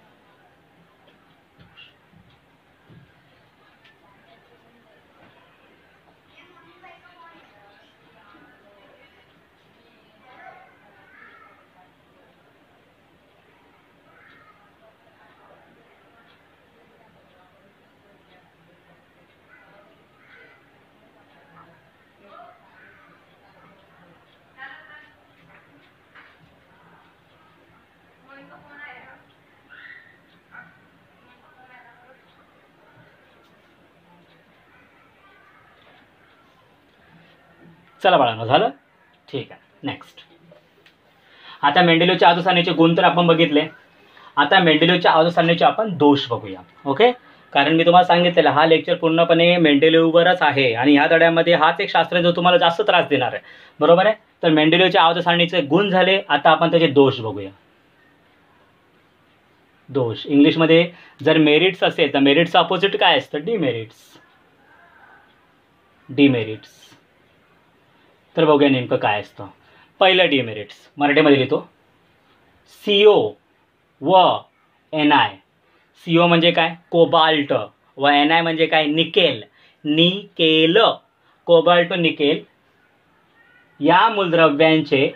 चला बाळांनो, झालं? ठीक आहे. नेक्स्ट, आता मेंडेलिव्हच्या आवर्त सारणीचे गुण तर आपण बघितले. आता मेंडेलिव्हच्या आवर्त सारणीचे आपण दोष बघूया. ओके, कारण मी तुम्हाला सांगितलेलं हा लेक्चर पूर्णपणे मेंडेलिव्हवरच आहे आणि ह्या धड्यामध्ये हाच एक शास्त्र जो तुम्हाला जास्त त्रास देणार आहे. बरोबर आहे? तर मेंडेलिव्हच्या आवर्त सारणीचे गुण झाले. आता आपण त्याचे दोष बघूया. दोष इंग्लिशमध्ये जर मेरिट्स असेल तर मेरिट्सचं अपोजिट काय असतं? डिमेरिट्स. डिमेरिट्स. तर बघूया नेमकं काय असतं. पहिलं डिमेरिट्स मराठीमध्ये लिहितो. CO व NI. CO म्हणजे काय? कोबाल्ट. व NI म्हणजे काय? निकेल. निकेल. कोबाल्ट, निकेल या मूलद्रव्यांचे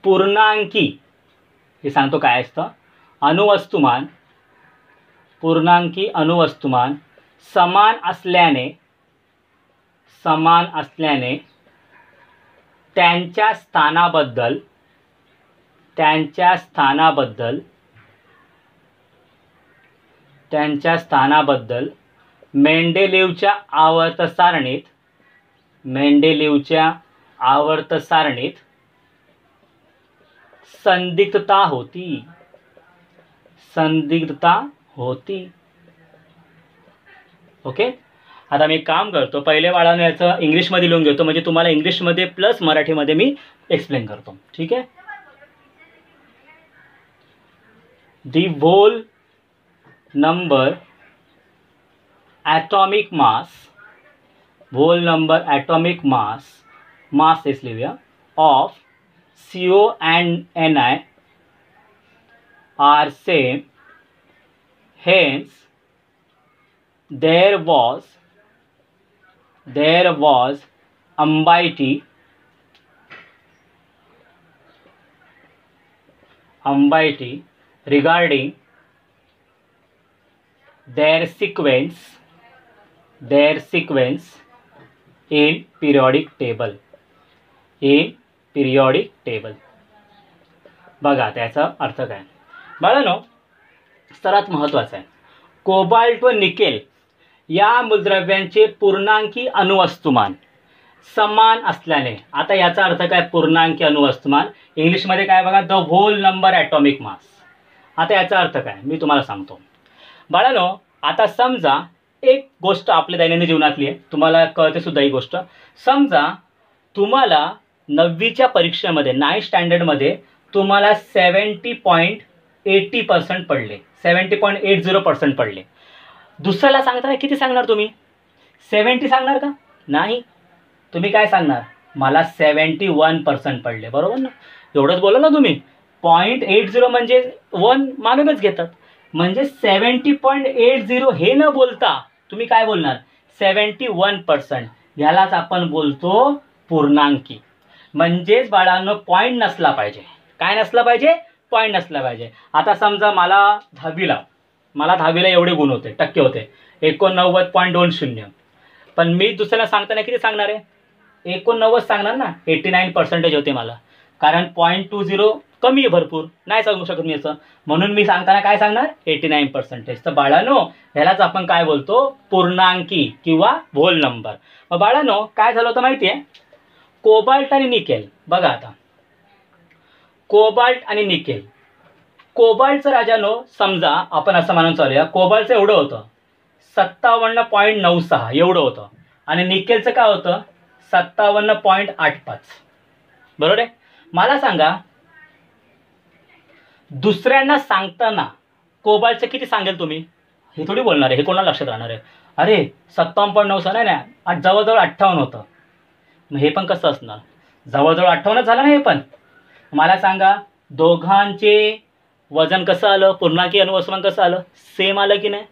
पूर्णांकी, हे सांगतो काय असतं, अणुवस्तुमान, पूर्णांकी अणुवस्तुमान समान असल्याने त्यांच्या स्थानाबद्दल मेंडेलिव्हच्या आवर्त सारणीत संदिग्धता होती. ओके, आता मी काम करतो, पहिले बाळांनो याचं इंग्लिशमध्ये लिहून घेतो, म्हणजे तुम्हाला इंग्लिशमध्ये प्लस मराठीमध्ये मी एक्सप्लेन करतो. ठीक आहे. दी व्होल नंबर ॲटॉमिक मास तेच लिहूया, of CO and NI are same, hence there was ambiguity regarding their sequence in periodic table. बघा त्याचा अर्थ काय बाळांनो, सर्वात महत्त्वाचा आहे. कोबाल्ट व निकेल या मूलद्रव्यांचे पूर्णांकी अणुवस्तुमान समान असल्याने, आता याचा अर्थ काय? पूर्णांकी अणुवस्तुमान इंग्लिशमध्ये काय बघा? The whole number atomic mass. आता याचा अर्थ काय मी तुम्हाला सांगतो बाळांनो. आता समजा एक गोष्ट आपल्या दैनंदिन जीवनातली आहे, तुम्हाला कळते सुद्धा ही गोष्ट. समजा तुम्हाला 9वीच्या परीक्षेमध्ये 9th स्टँडर्डमध्ये तुम्हाला 70.80% पडले, 70.80% पडले. दुसऱ्याला सांगताना किती सांगणार तुम्ही? 70 सांगणार का? नाही. तुम्ही काय सांगणार? मला 71% पडले. बरोबर ना? एवढंच बोला ना तुम्ही. 0.80 म्हणजे 1 मानूनच घेतात. म्हणजे 70.80 हे न बोलता तुम्ही काय बोलणार? 71%. ह्यालाच आपण बोलतो पूर्णांकी. म्हणजेच बाळांनो पॉईंट नसला पाहिजे. काय नसला पाहिजे? पॉईंट नसला पाहिजे. आता समजा मला 10वीला एवढे गुण होते, टक्के होते 89.20, पण मी दुसऱ्याला सांगताना किती सांगणार आहे? 89 सांगणार ना. 89% होते मला, कारण 0.20 कमी आहे भरपूर, नाही सांगू शकत मी असं, म्हणून मी सांगताना काय सांगणार? 89%. तर बाळांनो ह्यालाच आपण काय बोलतो? पूर्णांकी किंवा व्होल नंबर. मग बाळांनो काय झालं होतं माहिती आहे? कोबाल्ट आणि निकेल. बघा आता कोबाल्ट आणि निकेल. कोबाल्टचं राजानो समजा आपण असं मानून चालूया, कोबाल्टचं एवढं होतं 57.96 एवढं होतं, आणि निकेलचं काय होतं? 57.85. बरोबर आहे? मला सांगा दुसऱ्यांना सांगताना कोबाल्टचं किती सांगेल तुम्ही? हे थोडी बोलणार आहे, हे कोणाला लक्षात राहणार आहे? अरे 57.96 नाही ना, जवळजवळ 58 होतं. मग हे पण कसं असणार? जवळजवळ 58 झालं ना हे पण. मला सांगा दोघांचे वजन कसं आलं? पूर्णांकी अणुवस्तुमान कसं आलं? सेम आलं की नाही?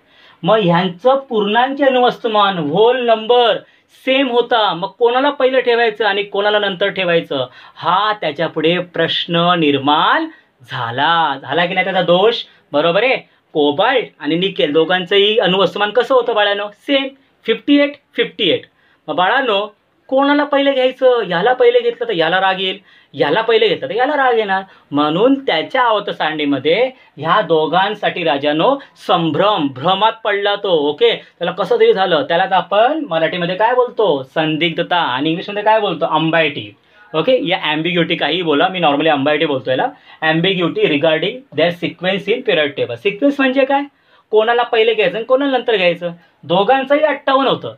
मग ह्यांचं पूर्णांकी अणुवस्तुमान व्होल नंबर सेम होता. मग कोणाला पहिलं ठेवायचं आणि कोणाला नंतर ठेवायचं, हा त्याच्यापुढे प्रश्न निर्माण झाला की नाही? त्याचा दोष. बरोबर आहे? कोबाल्ट आणि निकेल दोघांचंही अणुवस्तुमान कसं होतं बाळांनो? सेम, 58-58. मग बाळांनो कोणाला पहिले घ्यायचं, ह्याला पहिले घेतलं तर ह्याला राग येईल, ह्याला पहिले घेतलं तर ह्याला राग येणार. म्हणून त्याच्या आवर्त सारणीमध्ये ह्या दोघांसाठी राजानो संभ्रम, भ्रमात पडला तो. ओके, त्याला कसं तरी झालं. त्यालाच आपण मराठीमध्ये काय बोलतो, संदिग्धता, आणि इंग्लिशमध्ये काय बोलतो, अंबायटी. ओके, या ॲम्बिग्युटी काही बोला, मी नॉर्मली अंबायटी बोलतो याला. Ambiguity regarding their sequence in period table. Sequence म्हणजे काय, कोणाला पहिले घ्यायचं आणि कोणाला नंतर घ्यायचं. दोघांचंही 58 होतं,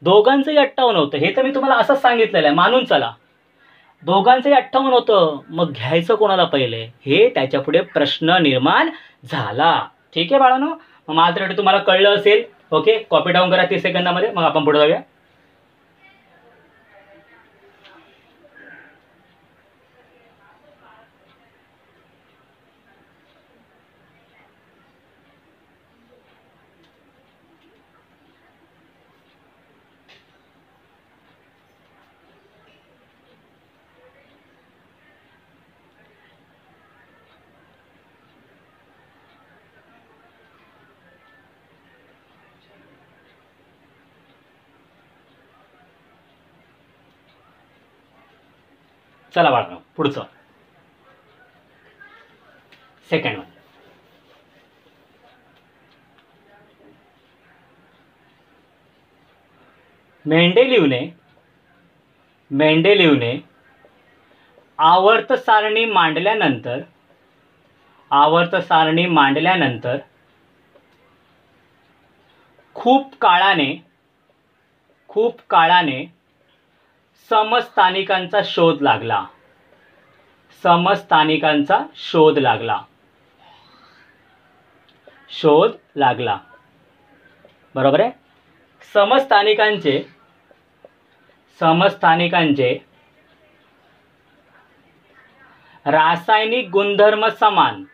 दोघांचंही 58 होतं. हे तर मी तुम्हाला असंच सांगितलेलं आहे, मानून चला. दोघांचंही 58 होतं, मग घ्यायचं कोणाला पहिले, हे त्याच्यापुढे प्रश्न निर्माण झाला. ठीक आहे बाळांनो, मला तर तुम्हाला कळलं असेल. ओके, कॉपी डाऊन करा 30 सेकंदामध्ये, मग आपण पुढे जाऊया. चला बाळा, पुढचं सेकंड वन. मेंडेलिव्हने आवर्त सारणी मांडल्यानंतर खूप काळाने समस्थानिकांचा शोध लागला. बरोबर आहे. समस्थानिकांचे रासायनिक गुणधर्म समान,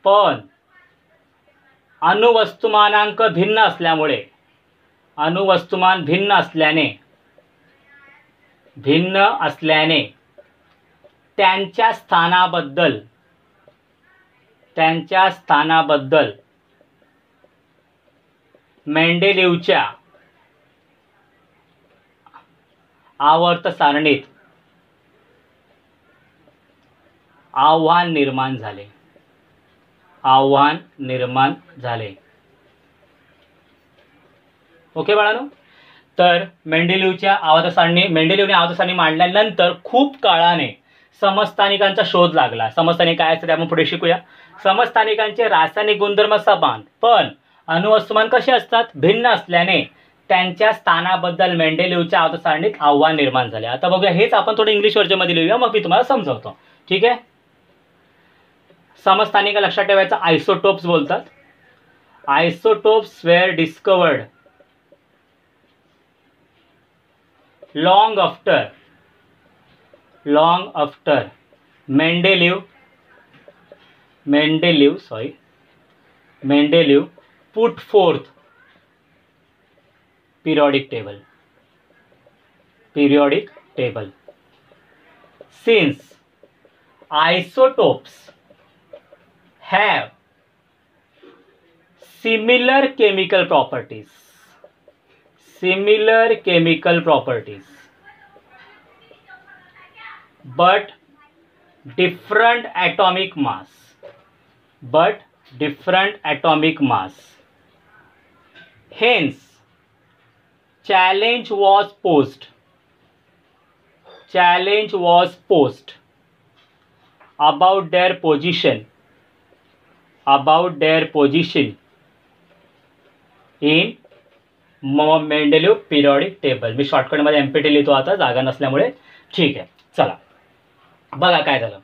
पण अणुवस्तुमानांक भिन्न असल्याने त्यांच्या स्थानाबद्दल मेंडेलिव्हच्या आवर्त सारणीत आव्हान निर्माण झाले. ओके बाळांनो, तर मेंडेलिव्हने आवर्त सारणी मांडल्यानंतर खूप काळाने समस्थानिकांचा शोध लागला. समस्थानिक काय असते ते आपण पुढे शिकूया. समस्थानिकांचे रासायनिक गुणधर्म समान, पण अणुवस्तुमान कसे असतात, भिन्न असल्याने त्यांच्या स्थानाबद्दल मेंडेलिव्हच्या आवर्त सारणीत आव्हान निर्माण झाले. आता बघूया, हेच आपण थोडं इंग्लिश वर्जनमध्ये लिहूया, मग मी तुम्हाला समजावतो. ठीक आहे. समस्थानिक लक्षात ठेवायचं, आयसोटोप्स बोलतात. Isotopes were discovered long after Mendeleev put forth periodic table. Since isotopes have similar chemical properties, but different atomic mass, hence challenge was posed about their position in Mendeleev periodic table. मी शॉर्टकटमध्ये MPT लिहितो आता जागा नसल्यामुळे. ठीक आहे, चला बघा काय झालं.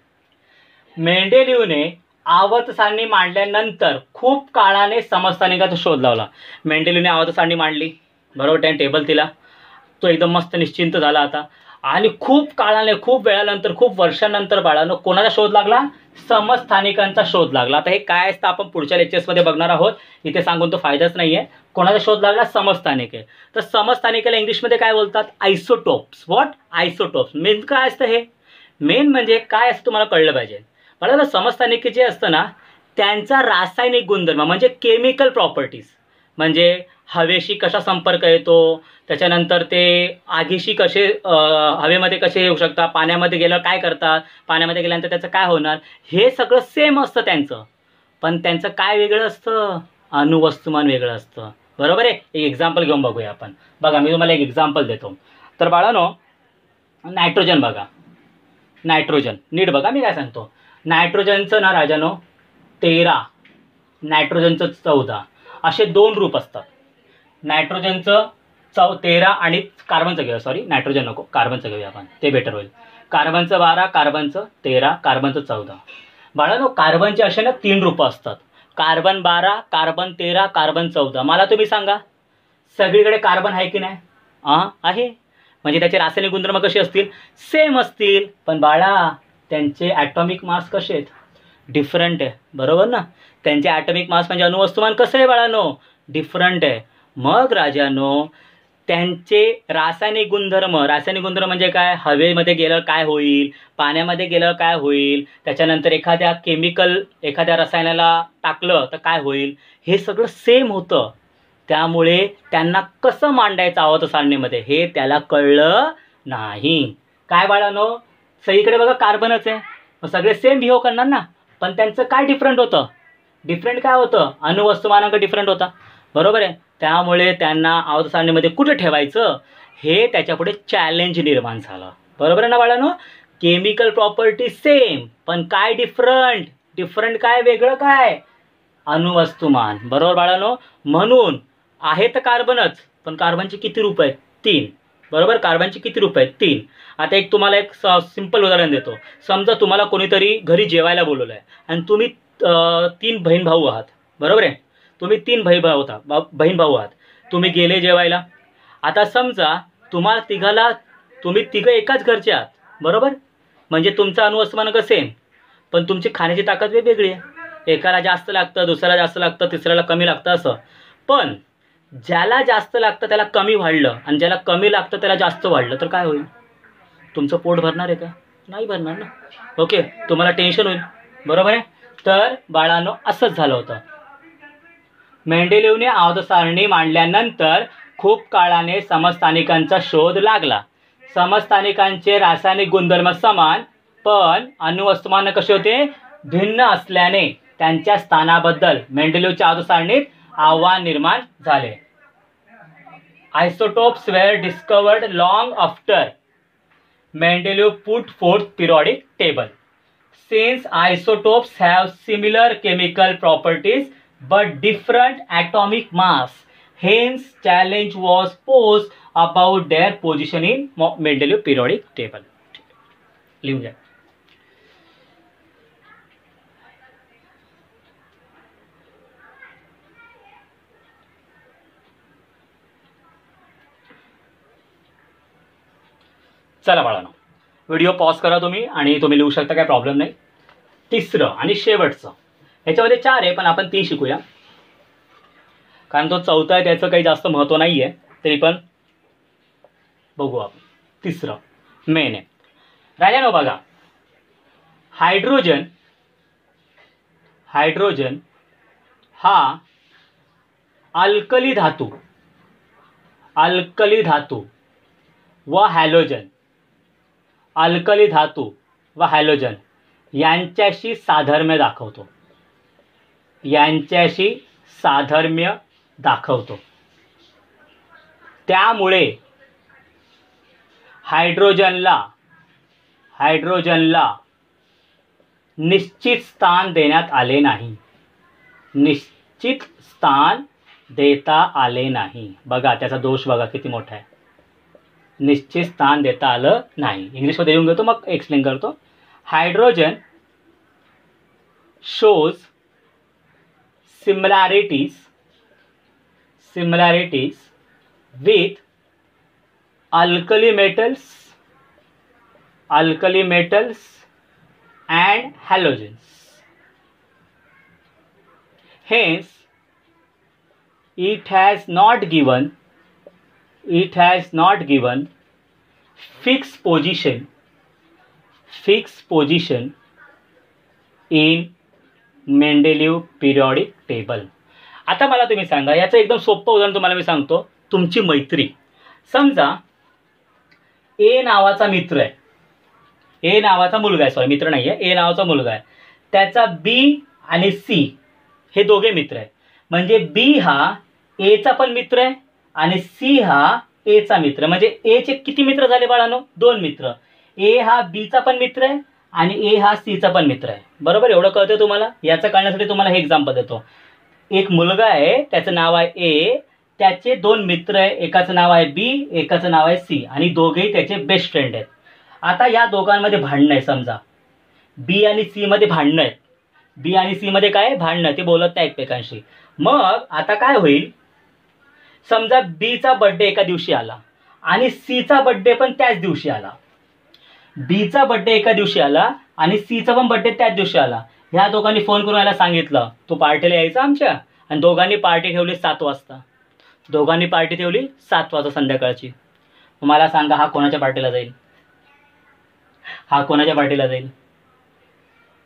मेंडेलिव्हने आवर्त सारणी मांडल्यानंतर खूप काळाने समस्थानिकांचा शोध लावला. मेंडेलिव्हने आवर्त सारणी मांडली, बरोबर, त्याने टेबल दिला, तो एकदम मस्त निश्चिंत झाला आता. आणि खूप काळाने, खूप वेळानंतर, खूप वर्षानंतर बाळांनो कोणाचा शोध लागला, समस्थानिकांचा शोध लागला. आता हे काय असतं आपण पुढच्या लेक्चर्समध्ये बघणार आहोत, इथे सांगून तो फायदाच नाही आहे. कोणाचा शोध लागला, समस्थानिके. तर समस्थानिकेला इंग्लिशमध्ये काय बोलतात, आयसोटोप्स. What, isotopes. मेन काय असतं, हे मेन म्हणजे काय असतं तुम्हाला कळलं पाहिजे. मला समस्थानिके जे असतं ना, त्यांचा रासायनिक गुणधर्म म्हणजे केमिकल प्रॉपर्टीज, म्हणजे हवेशी कसा संपर्क येतो, त्याच्यानंतर ते आगीशी कसे हवेमध्ये कसे येऊ शकतात, पाण्यामध्ये गेल्यावर काय करतात, पाण्यामध्ये गेल्यानंतर त्याचं काय होणार, हे सगळं सेम असतं त्यांचं. पण त्यांचं काय वेगळं असतं, अणुवस्तुमान वेगळं असतं. बरोबर आहे. एक एक्झाम्पल घेऊन बघूया आपण. बघा मी तुम्हाला एक एक्झाम्पल देतो. तर बाळांनो, नायट्रोजन बघा, नायट्रोजन नीट बघा मी काय सांगतो. नायट्रोजनचं ना राजानो 13, नायट्रोजनचं 14 असे 2 रूप असतात. नायट्रोजनचं 13 आणि कार्बनचं घेऊया, सॉरी नायट्रोजन नको, कार्बनचं घेऊया आपण, ते बेटर होईल. कार्बनचं 12, कार्बनचं 13, कार्बनचं 14. बाळांनो, कार्बनचे असे ना 3 रूपं असतात. Carbon 12, carbon 13, carbon 14. मला तुम्ही सांगा, सगळीकडे कार्बन आहे की नाही? आहे. म्हणजे त्याचे रासायनिक गुणधर्म कसे असतील, सेम असतील. पण बाळा, त्यांचे ॲटॉमिक मास कसे आहेत, डिफरंट आहे. बरोबर ना. त्यांचे ॲटॉमिक मास म्हणजे अणुवस्तुमान कसं आहे बाळांनो, डिफरंट आहे. मग राजांनो, त्यांचे रासायनिक गुणधर्म म्हणजे काय, हवेमध्ये गेल्यावर काय होईल, पाण्यामध्ये गेल्यावर काय होईल, त्याच्यानंतर एखाद्या रसायनाला टाकलं तर काय होईल, हे सगळं सेम होतं. त्यामुळे त्यांना कसं मांडायचं आवर्त सारणीमध्ये हे त्याला कळलं नाही. काय बाळांनो, सगळीकडे बघा कार्बनच आहे, मग सगळे सेम बिहेव करणार ना. पण त्यांचं काय डिफरंट होतं, डिफरंट काय होतं, अणुवस्तुमानांक डिफरंट होता. बरोबर आहे. त्यामुळे त्यांना आवर्त सारणीमध्ये कुठे ठेवायचं हे त्याच्यापुढे चॅलेंज निर्माण झालं. बरोबर आहे ना बाळांनो. केमिकल प्रॉपर्टी सेम, पण काय डिफरंट काय, वेगळं काय, अणुवस्तुमान. बरोबर बाळांनो. म्हणून आहे तर कार्बनच, पण कार्बनचे किती रूप आहेत, 3. बरोबर, कार्बनचे किती रूप आहेत, 3. आता तुम्हाला एक सिंपल उदाहरण देतो. समजा तुम्हाला कोणीतरी घरी जेवायला बोलवलं आहे आणि तुम्ही 3 बहीण भाऊ आहात. बरोबर आहे. तुम्ही 3 बहीण भाऊ आहात. तुम्ही गेले जेवायला. आता समजा तुम्ही तिघं एकाच घरचे आहात. बरोबर, म्हणजे तुमचं अणुवस्तुमान सेम, पण तुमची खाण्याची ताकद वेगवेगळी आहे. एकाला जास्त लागतं, दुसऱ्याला जास्त लागतं, तिसऱ्याला कमी लागतं असं. पण ज्याला जास्त लागतं त्याला कमी वाढलं आणि ज्याला कमी लागतं त्याला जास्त वाढलं तर काय होईल, तुमचं पोट भरणार आहे का, नाही भरणार ना. ओके, तुम्हाला टेन्शन होईल. बरोबर आहे. तर बाळांनो, असंच झालं होतं. मेंडेलिव्हने आवर्त सारणी मांडल्यानंतर खूप काळाने समस्थानिकांचा शोध लागला. समस्थानिकांचे रासायनिक गुणधर्म समान, पण अणुवस्तुमान कसे होते, भिन्न असल्याने त्यांच्या स्थानाबद्दल मेंडेलिव्हच्या आवर्त सारणीत आव्हान निर्माण झाले. Isotopes were discovered long after Mendeleev put forth periodic table. Since isotopes have similar chemical properties but different atomic mass, hence challenge was posed about their position in Mendeleev periodic table. लिहून घ्या. चला बाळांनो, video pause करा तुम्ही आणि तुम्ही लिहू शकता, काय प्रॉब्लेम नाही. तिसरं आणि शेवटचं, ह्याच्यामध्ये 4 आहे पण आपण 3 शिकूया, कारण तो 4था आहे त्याचं काही जास्त महत्त्व नाही आहे, तरी पण बघू आपण. तिसरं मेन आहे राजानो. बघा, हायड्रोजन हा अल्कली धातू व हॅलोजन यांच्याशी साधर्म्य दाखवतो. त्यामुळे हायड्रोजनला निश्चित स्थान देण्यात आले नाही. बघा त्याचा दोष बघा किती मोठा आहे. निश्चित स्थान देता आलं नाही. इंग्लिशमध्ये येऊन घेतो मग एक्सप्लेन करतो. Hydrogen shows similarities with alkali metals and halogens. Hence, it has not given fixed position in Mendeleev periodic table. आता मला तुम्ही सांगा, याचं एकदम सोपं उदाहरण तुम्हाला मी सांगतो. तुमची मैत्री, समजा ए नावाचा मित्र आहे, ए नावाचा मुलगा आहे, सॉरी मित्र नाही आहे, ए नावाचा मुलगा आहे, त्याचा बी आणि सी हे दोघे मित्र आहे. म्हणजे बी हा एचा पण मित्र आहे आणि सी हा एचा मित्र. म्हणजे एचे किती मित्र झाले बाळांनो? 2 मित्र. ए हा बीचा पण मित्र आहे आणि ए हा सीचा पण मित्र आहे. बरोबर, एवढं कळतं तुम्हाला? याचं कळण्यासाठी तुम्हाला हे एक्झाम्पल देतो. एक मुलगा आहे, त्याचं नाव आहे ए, त्याचे 2 मित्र आहे, एकाचं नाव आहे बी, एकाचं नाव आहे सी आणि दोघेही त्याचे बेस्ट फ्रेंड आहेत. आता या दोघांमध्ये भांडणं आहे. समजा बी आणि सी मध्ये भांडणं आहेत. बी आणि सी मध्ये काय भांडणं, ते बोलत नाही एकमेकांशी. मग आता काय होईल, समजा बीचा बर्थडे एका दिवशी आला आणि सीचा बर्थडे पण त्याच दिवशी आला. बीचा बर्थडे एका दिवशी आला आणि सीचा पण बर्थडे त्याच दिवशी आला. ह्या दोघांनी फोन करून यायला सांगितलं तू पार्टीला यायचं आमच्या, आणि दोघांनी पार्टी ठेवली 7 वाजता. दोघांनी पार्टी ठेवली 7 वाजता संध्याकाळची. मला सांगा, हा कोणाच्या पार्टीला जाईल? हा कोणाच्या पार्टीला जाईल?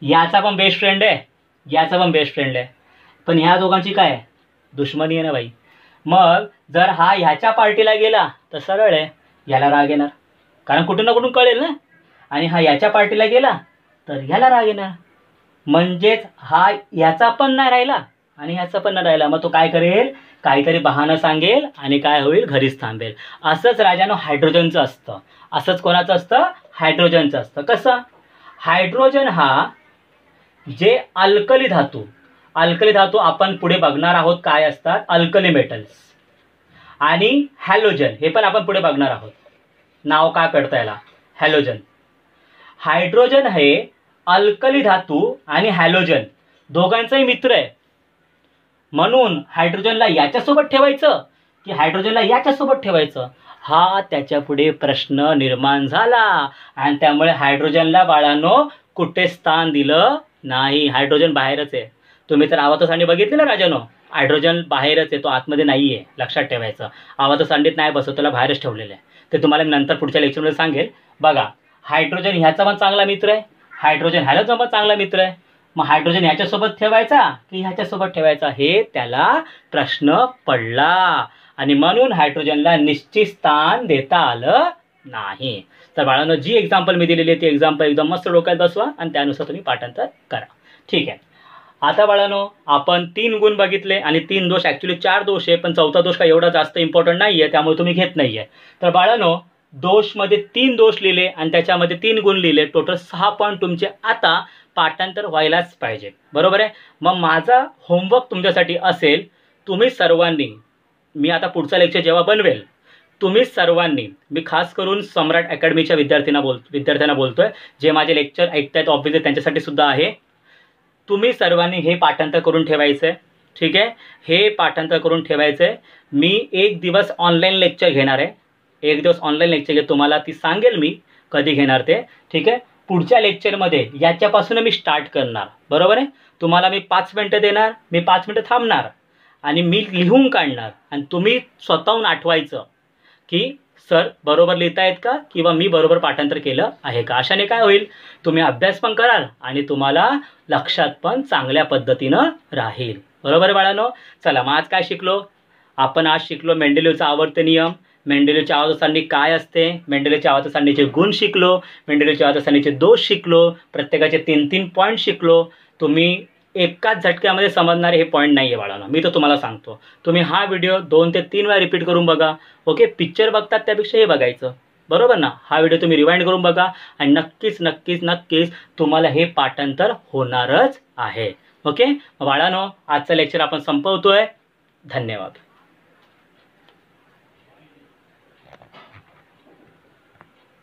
याचा पण बेस्ट फ्रेंड आहे, याचा पण बेस्ट फ्रेंड आहे, पण ह्या दोघांची काय दुश्मनी आहे ना बाई. मग जर हा ह्याच्या पार्टीला गेला तर सरळ आहे, ह्याला राग येणार, कारण कुठून ना कुठून कळेल ना. आणि हा याच्या पार्टीला गेला तर ह्याला राग येणार. म्हणजेच हा ह्याचा पण नाही राहिला आणि ह्याचा पण नाही राहिला. मग तो काय करेल, काहीतरी बहाणं सांगेल आणि काय होईल, घरीच थांबेल. असंच राजानो हायड्रोजनचं असतं. असंच कोणाचं असतं? हायड्रोजनचं असतं. कसं? हायड्रोजन हा जे अल्कली धातू, अल्कली धातू आपण पुढे बघणार आहोत काय असतात, अल्कली मेटल्स. आणि हॅलोजन हे पण आपण पुढे बघणार आहोत. नाव काय पडतं याला? हॅलोजन. हायड्रोजन हे अल्कली धातू आणि हॅलोजन दोघांचाही मित्र आहे. म्हणून हायड्रोजनला याच्यासोबत ठेवायचं की हायड्रोजनला याच्यासोबत ठेवायचं, हा त्याच्या पुढे प्रश्न निर्माण झाला. आणि त्यामुळे हायड्रोजनला बाळांनो कुठे स्थान दिलं नाही. हायड्रोजन बाहेरच आहे. तुम्ही तर आवर्त सारणी बघितली ना राजानो, हायड्रोजन बाहेरच आहे, तो आतमध्ये नाही आहे. लक्षात ठेवायचं. आवर्त सारणीत नाही बसवत, त्याला बाहेरच ठेवलेलं आहे. ते तुम्हाला नंतर पुढच्या लेक्चरमध्ये सांगेल. बघा, हायड्रोजन ह्याचा पण चांगला मित्र आहे, हायड्रोजन ह्याचा पण चांगला मित्र आहे. मग हायड्रोजन ह्याच्यासोबत ठेवायचा की ह्याच्यासोबत ठेवायचा, हे त्याला प्रश्न पडला. आणि म्हणून हायड्रोजनला निश्चित स्थान देता आलं नाही. तर बाळांनो, जी एक्झाम्पल मी दिलेली आहे ती एक्झाम्पल एकदम मस्त डोक्यात बसवा आणि त्यानुसार तुम्ही पाठांतर करा. ठीक आहे. आता बाळांनो, आपण 3 गुण बघितले आणि 3 दोष, ॲक्च्युली 4 दोष आहे, पण 4था दोष काय एवढा जास्त इम्पॉर्टंट नाही आहे, त्यामुळे तुम्ही घेत नाही आहे. तर बाळांनो, दोषमध्ये 3 दोष लिहिले आणि त्याच्यामध्ये 3 गुण लिहिले. टोटल 6 पॉईंट तुमचे आता पाठांतर व्हायलाच पाहिजे. बरोबर आहे? मग माझा होमवर्क तुमच्यासाठी असेल, तुम्ही सर्वांनी, मी आता पुढचा लेक्चर जेव्हा बनवेल, तुम्ही सर्वांनी, मी खास करून सम्राट अकॅडमीच्या विद्यार्थ्यांना बोलतोय, जे माझे लेक्चर ऐकतायत ऑब्व्हियसली त्यांच्यासाठी सुद्धा आहे. तुम्ही सर्वांनी हे पाठांतर करून ठेवायचं आहे. ठीक आहे? हे पाठांतर करून ठेवायचं आहे. मी 1 दिवस ऑनलाईन लेक्चर घेणार आहे. 1 दिवस ऑनलाईन लेक्चर घेत तुम्हाला ती सांगेल मी कधी घेणार ते. ठीक आहे? पुढच्या लेक्चरमध्ये याच्यापासून मी स्टार्ट करणार. बरोबर आहे? तुम्हाला मी 5 मिनटं देणार, मी 5 मिनटं थांबणार आणि मी लिहून काढणार आणि तुम्ही स्वतःहून आठवायचं की सर बरोबर लिहितायत का किंवा मी बरोबर पाठांतर केलं आहे का. अशाने काय होईल, तुम्ही अभ्यास पण कराल आणि तुम्हाला लक्षात पण चांगल्या पद्धतीनं राहील. बरोबर आहे बाळांनो? चला, मग आज काय शिकलो आपण? आज शिकलो मेंडेलिव्हचा आवर्त नियम, मेंडेलिव्हच्या आवर्त सारणी काय असते, मेंडेलिव्हच्या आवर्त सारणीचे गुण शिकलो, मेंडेलिव्हच्या आवर्त सारणीचे दोष शिकलो, प्रत्येकाचे 3-3 पॉईंट शिकलो. तुम्ही एकाच झटक्यामध्ये समजणारे हे पॉईंट नाही आहे बाळांनो, मी तर तुम्हाला सांगतो. तुम्ही हा व्हिडिओ 2 ते 3 वेळा रिपीट करून बघा. ओके? पिक्चर बघतात त्यापेक्षा हे बघायचं. बरोबर ना? हा व्हिडिओ तुम्ही रिवाइंड करून बघा आणि नक्कीच नक्कीच नक्कीच तुम्हाला हे पाठांतर होणारच आहे. ओके बाळांनो, आजचं लेक्चर आपण संपवतोय. धन्यवाद.